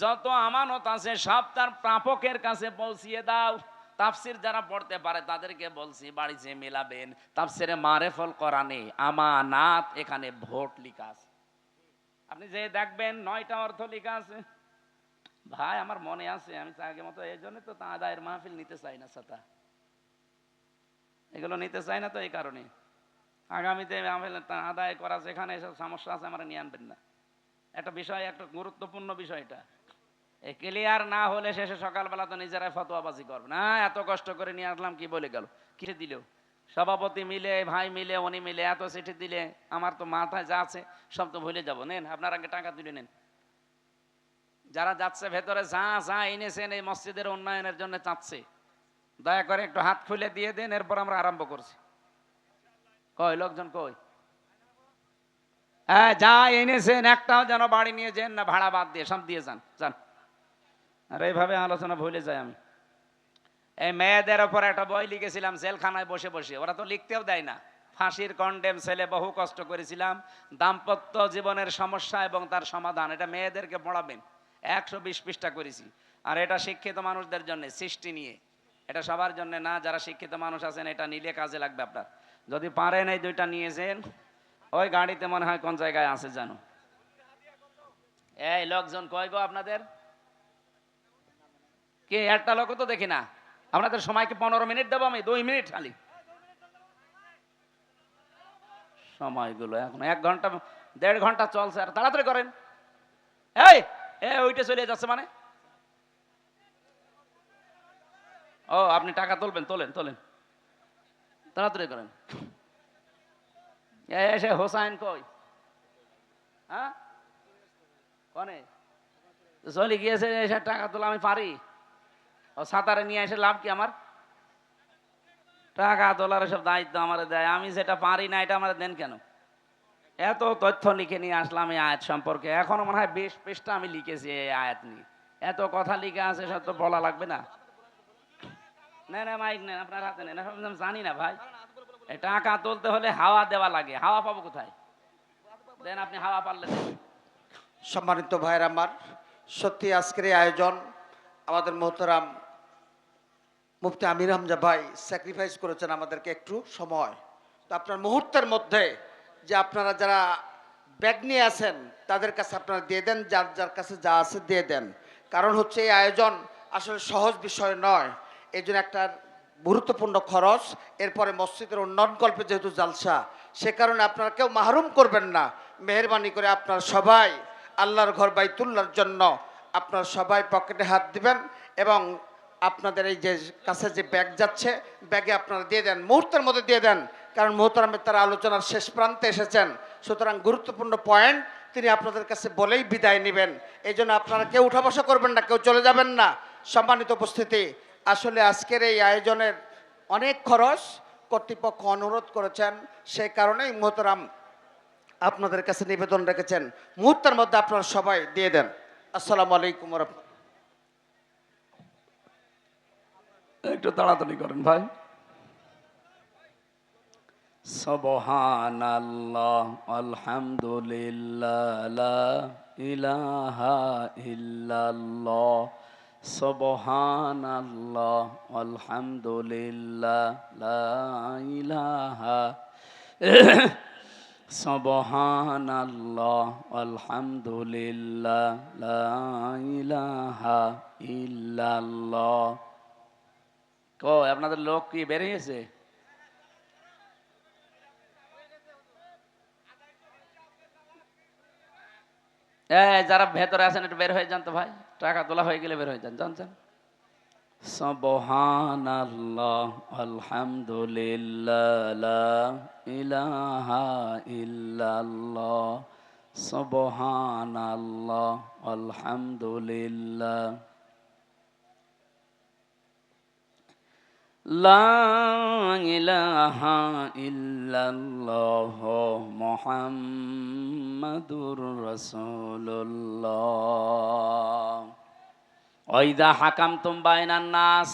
যত আমানত আছে সব তার প্রাপকের কাছে পৌঁছিয়ে দাও। তাফসির যারা পড়তে পারে তাদেরকে বলছি, বাড়িতে মিলাবেন তাফসিরে মারেফুল কোরআনে আমানাত, এখানে ভোট লেখা আছে। আপনি যে দেখবেন 9টা অর্থ লেখা আছে। ভাই আমার মনে আছে, আমি আগে মতো এই জন্য তো আদায়ের মাহফিল নিতে চাই না, ছাতা এগুলো নিতে চাই না, তো এই কারণে আগামীতে আদায় করা যেখানে এসব সমস্যা আছে, আমরা নিয়ে আনবেন না। একটা বিষয়, একটা গুরুত্বপূর্ণ বিষয়, এটা ক্লিয়ার না হলে শেষে সকালবেলা তো নিজেরাই ফতোয়াবাজি করবে না, এত কষ্ট করে নিয়ে আসলাম কি বলে গেল, কি দিল সভাপতি মিলে, ভাই মিলে, উনি মিলে এত চিঠি দিলে, আমার তো মাথায় যা আছে সব তো ভুলে যাবো। নেন আপনার আগে টাকা তুলে নেন। যারা যাচ্ছে ভেতরে, যা যা এনেছেন এই মসজিদের উন্নয়নের জন্য চাচ্ছে, দয়া করে একটু হাত খুলে দিয়ে দেন, এরপর আমরা আরম্ভ করছি। কই লোকজন কই? হ্যাঁ, যা এনেছেন একটাও যেন বাড়ি নিয়ে যান না, ভাড়া বাদ দিয়ে সব দিয়ে যান, যান। আর এইভাবে আলোচনা ভুলে যাই আমি। এই মেয়েদের ওপর একটা বই লিখেছিলাম জেলখানায় বসে বসে, ওরা তো লিখতেও দেয় না। ফাঁসির কন্ডেম ছেলে, বহু কষ্ট করেছিলাম, দাম্পত্য জীবনের সমস্যা এবং তার সমাধান, এটা মেয়েদেরকে পড়াবেন, 120 পৃষ্ঠা করেছি। আর এটা শিক্ষিত মানুষদের জন্য, সৃষ্টি নিয়ে, এটা সবার জন্য না। যারা শিক্ষিত মানুষ আছেন, এটা নিলে কাজে লাগবে আপনার। যদি পারেন এই 2টা নিয়েছেন, ওই গাড়িতে মনে হয় কোন জায়গায় আছে জানো। এই লোকজন কই গো আপনাদের? কে একটা লোক তো দেখি না। আপনাদের সময় কি 15 মিনিট দেবো? আমি 2 মিনিট খালি। সময়গুলো এখন 1 ঘন্টা 1.5 ঘন্টা চলছে, আর তাড়াতাড়ি করেন। এই ওইটা চলে যাচ্ছে মানে। ও আপনি টাকা তুলবেন, তোলেন তোলেন, তাড়াতাড়ি করেন। এসে হোসাইন কই? হ্যাঁ কনে চলে গিয়েছে, এসে টাকা তোলা আমি পারি? ও সাঁতারে নিয়ে এসে লাভ কি আমার? টাকা তোলার সব দায়িত্ব আমার দেয়, আমি যেটা পারি না এটা আমার দেন কেন? এত তথ্য লিখে নিয়ে আসলাম এই আয়াত সম্পর্কে, এখনো মনে হয় 20 পৃষ্ঠা আমি লিখেছি এই আয়াত নিয়ে। এত কথা লিখে আছে, সব তো বলা লাগবে না? না না মাইক নেন, আপনার হাতে নেন। আমি জানি না ভাই, এই টাকা তুলতে হলে হাওয়া দেওয়া লাগে, হাওয়া পাবো কোথায়? দেন আপনি হাওয়া পারলে দেন। সম্মানিত ভাইয়ের আমার, সত্যি আজকের এই আয়োজন আমাদের মোহতারাম মুফতি আমির হামজা ভাই স্যাক্রিফাইস করেছেন আমাদেরকে একটু সময়। তো আপনার মুহূর্তের মধ্যে যে আপনারা যারা ব্যাগ নিয়ে আছেন তাদের কাছে আপনারা দিয়ে দেন, যার যার কাছে যা আছে দিয়ে দেন। কারণ হচ্ছে এই আয়োজন আসলে সহজ বিষয় নয়, এই জন্য একটা গুরুত্বপূর্ণ খরচ। এরপরে মসজিদের উন্নয়ন কল্পে যেহেতু জালসা, সে কারণে আপনারা কেউ মাহরুম করবেন না। মেহেরবানি করে আপনারা সবাই আল্লাহর ঘর বাইতুল্লাহর জন্য আপনারা সবাই পকেটে হাত দিবেন এবং আপনাদের এই যে কাছে যে ব্যাগ যাচ্ছে, ব্যাগে আপনারা দিয়ে দেন, মুহূর্তের মধ্যে দিয়ে দেন। কারণ মোহতারামের তারা আলোচনার শেষ প্রান্তে এসেছেন, সুতরাং গুরুত্বপূর্ণ পয়েন্ট তিনি আপনাদের কাছে বলেই বিদায় নেবেন। এই জন্য আপনারা কেউ উঠা বসা করবেন না, কেউ চলে যাবেন না। সম্মানিত উপস্থিতি, আসলে আজকের এই আয়োজনের অনেক খরচ, কর্তৃপক্ষ অনুরোধ করেছেন, সেই কারণেই মোহতারাম আপনাদের কাছে নিবেদন রেখেছেন, মুহূর্তের মধ্যে আপনারা সবাই দিয়ে দেন। আসসালামু আলাইকুম ওয়া রাহমাতুল্লাহ। একটু তাড়াতাড়ি করেন ভাই। সুবহানাল্লাহ আলহামদুলিল্লাহ লা ইলাহা ইল্লাল্লাহ, সুবহানাল্লাহ আলহামদুলিল্লাহ লা ইলাহা সুবহানাল্লাহ আলহামদুলিল্লাহ লা ইলাহা ইল্লাল্লাহ। আপনাদের লোক কি বেরিয়েছে? যারা ভেতরে আছেন একটু বের হয়ে যান তো ভাই, টাকা তোলা হয়ে গেলে বের হয়ে যান, জানছেন? সুবহানাল্লাহ আলহামদুলিল্লাহ লা ইলাহা ইল্লাল্লাহ, সুবহানাল্লাহ আলহামদুলিল্লাহ লা ইলাহা ইল্লাল্লাহ মুহাম্মাদুর রাসূলুল্লাহ। ওয়াইদা হাকামতুম বাইনান নাস,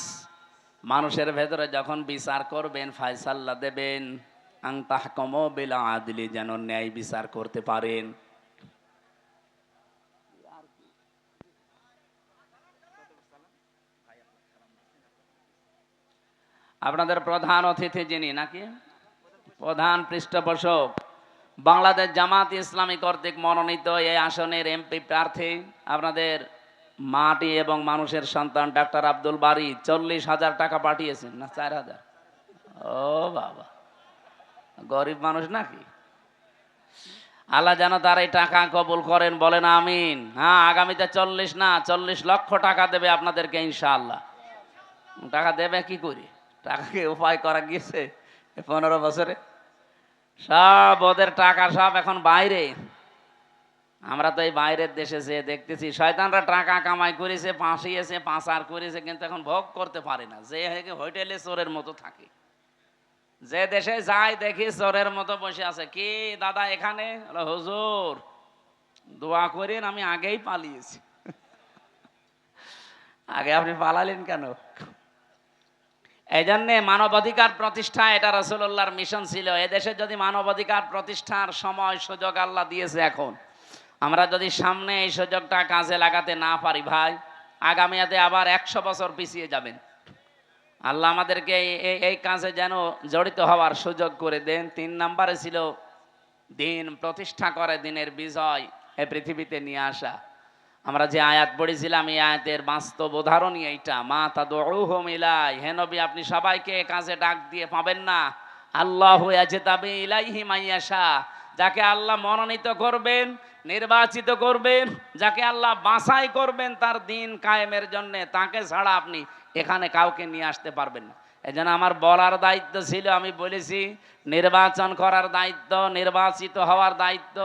মানুষের ভেতরে যখন বিচার করবেন, ফয়সালা দেবেন, আন তাহকুমু বিল আদলি, যেন ন্যায় বিচার করতে পারেন। আপনাদের প্রধান অতিথি যিনি নাকি প্রধান পৃষ্ঠপোষক, বাংলাদেশ জামাত ইসলামী কর্তৃক মনোনীত এই আসনের এমপি প্রার্থী, আপনাদের মাটি এবং মানুষের সন্তান ডাক্তার আব্দুল বারী 40,000 টাকা পাঠিয়েছেন। না 4,000? ও বাবা, গরিব মানুষ নাকি? আল্লাহ যেন তার এই টাকা কবুল করেন, বলেন আমিন। হ্যাঁ, আগামীতে 40 না 40 লক্ষ টাকা দেবে আপনাদেরকে ইনশাআল্লাহ। টাকা দেবে কি করে? টাকাকে উপায় করা গিয়েছে 15 বছরে। সব ওদের টাকা সব এখন বাইরে। আমরা তো এই বাইরের দেশে যেয়ে দেখতেছি, শয়তানরা টাকা কামাই করেছে, ফাঁসিয়েছে, পাচার করেছে, কিন্তু এখন ভোগ করতে পারে না। যে হোটেলে চোরের মতো থাকে, যে দেশে যায় দেখি চোরের মতো বসে আছে। কি দাদা এখানে? হুজুর দোয়া করেন, আমি আগেই পালিয়েছি। আগে আপনি পালালেন কেন? এই জন্যে মানবাধিকার প্রতিষ্ঠা, এটা রাসূলুল্লাহর মিশন ছিল। এদেশে যদি মানবাধিকার প্রতিষ্ঠার সময় সুযোগ আল্লাহ দিয়েছে, এখন আমরা যদি সামনে এই সুযোগটা কাজে লাগাতে না পারি ভাই, আগামীতে আবার 100 বছর পিছিয়ে যাবেন। আল্লাহ আমাদেরকে এই কাজে যেন জড়িত হওয়ার সুযোগ করে দেন। 3 নম্বরে ছিল দিন প্রতিষ্ঠা করে, দিনের বিজয় এই পৃথিবীতে নিয়ে আসা। আমরা যে আয়াত পড়েছিলাম, এই আয়াতের বাস্তব উদাহরণই এইটা, মা তাদউহুম ইলাই। হে নবী, আপনি সবাইকে কাজে ডাক দিয়ে পাবেন না, আল্লাহু ইয়াজতাবি ইলাইহি মাইয়াশা, যাকে আল্লাহ মনোনীত করবেন, নির্বাচিত করবেন, যাকে আল্লাহ বাছাই করবেন তার দিন কায়েমের জন্য, তাকে ছাড়া আপনি এখানে কাউকে নিয়ে আসতে পারবেন না। এজন্য আমার বলার দায়িত্ব ছিল, আমি বলেছি নির্বাচন করার দায়িত্ব, নির্বাচিত হওয়ার দায়িত্ব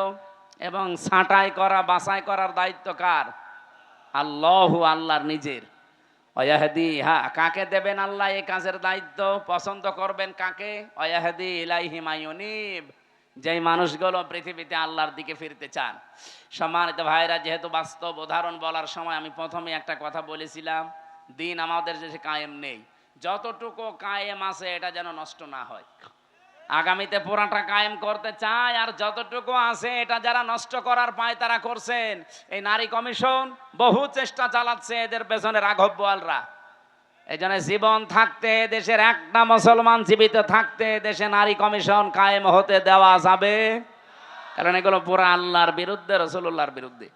এবং ছাঁটাই করা বাছাই করার দায়িত্ব কার? আল্লাহু, আল্লাহর নিজের। অয়াহাদি, হ্যাঁ, কাকে দেবেন আল্লাহ এই কাজের দায়িত্ব, পছন্দ করবেন কাকে? অয়াহাদি ইলাইহি মাইয়ুনিব, যেই মানুষগুলো পৃথিবীতে আল্লাহর দিকে ফিরতে চান। সম্মানিত ভাইরা, যেহেতু বাস্তব উদাহরণ বলার সময় আমি প্রথমে একটা কথা বলেছিলাম, দিন আমাদের দেশে কায়েম নেই, যতটুকু কায়েম আছে এটা যেন নষ্ট না হয়। আগামীতে পুরাটা কায়েম করতে চায়, আর যতটুকু আছে এটা যারা নষ্ট করার পায় তারা করছেন। এই নারী কমিশন বহু চেষ্টা চালাচ্ছে এদের পেছনে রাঘব বোয়ালরা। এই জন্য জীবন থাকতে, দেশের একটা মুসলমান জীবিত থাকতে দেশে নারী কমিশন কায়েম হতে দেওয়া যাবে, কারণ এগুলো পুরো আল্লাহর বিরুদ্ধে, রাসূলুল্লাহর বিরুদ্ধে।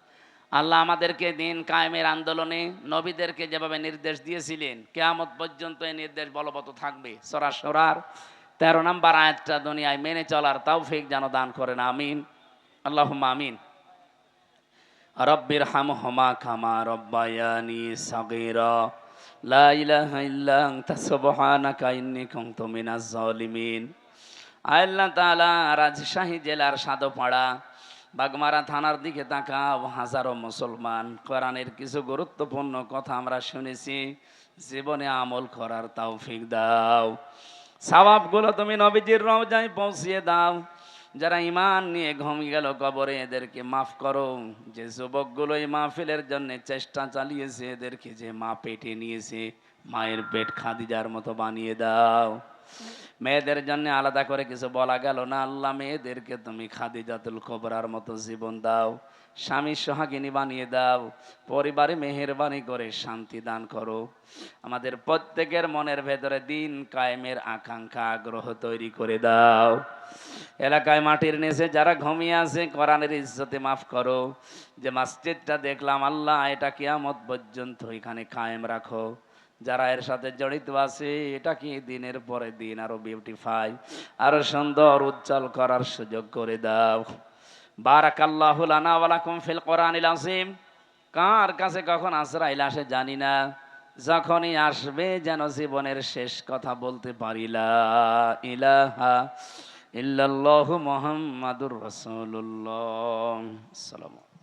আল্লাহ আমাদেরকে দিন কায়েমের আন্দোলনে নবীদেরকে যেভাবে নির্দেশ দিয়েছিলেন, কিয়ামত পর্যন্ত এই নির্দেশ বলবৎ থাকবে। সূরা শুরার 13 নম্বর আয়াতটা দুনিয়ায় মেনে চলার তৌফিক যেন দান করেন, আমিন, আল্লাহুম্মা আমিন। রব্বির হামহুমা কামা রব্বায়ানি সাগীরা, লা ইলাহা ইল্লা আনতা সুবহানাকা ইন্নী কুনতু মিনাজ জালিমিন। আল্লাহ তাআলা রাজশাহী জেলার সাদপাড়া বাগমারা থানার দিকে তাকাও। হাজারো মুসলমান, কোরআনের কিছু গুরুত্বপূর্ণ কথা আমরা শুনেছি, জীবনে আমল করার তৌফিক দাও। সওয়াবগুলো তুমি নবীজির রওজায় পৌঁছিয়ে দাও। যারা ঈমান নিয়ে ঘুমিয়ে গেল কবরে, এদেরকে মাফ করো। যে যুবকগুলো এই মাহফিলের জন্য চেষ্টা চালিয়েছে, এদেরকে যে মা পেটে নিয়েছে, মায়ের পেট খাদিজার মতো বানিয়ে দাও। মেয়েদের জন্য আলাদা করে কিছু বলা গেল না, আল্লাহ মেয়েদেরকে তুমি খাদিজাতুল কুবরার মতো জীবন দাও, স্বামী সোহাগিনী বানিয়ে দাও, পরিবারে মেহেরবানি করে শান্তি দান করো। আমাদের প্রত্যেকের মনের ভেতরে দিন কায়েমের আকাঙ্ক্ষা, আগ্রহ তৈরি করে দাও। এলাকায় মাটির নিচে যারা ঘুমিয়ে আছে, কোরআনের ইজ্জতে মাফ করো। যে মসজিদটা দেখলাম আল্লাহ, এটা কিয়ামত পর্যন্ত এখানে কায়েম রাখো। যারা এর সাথে জড়িত আছে, এটা কি দিনের পরে দিন আরো বিউটিফাই, আরো সুন্দর উজ্জ্বল করার সুযোগ করে দাও। বারাকাল্লাহু লানা ওয়া লাকুম ফিল কোরআনিল আযীম। কার কাছে কখন আজরাইল আসে জানি না, যখনই আসবে যেন জীবনের শেষ কথা বলতে পারি, লা ইলাহা ইল্লাল্লাহু মুহাম্মাদুর রাসূলুল্লাহ। আসসালামু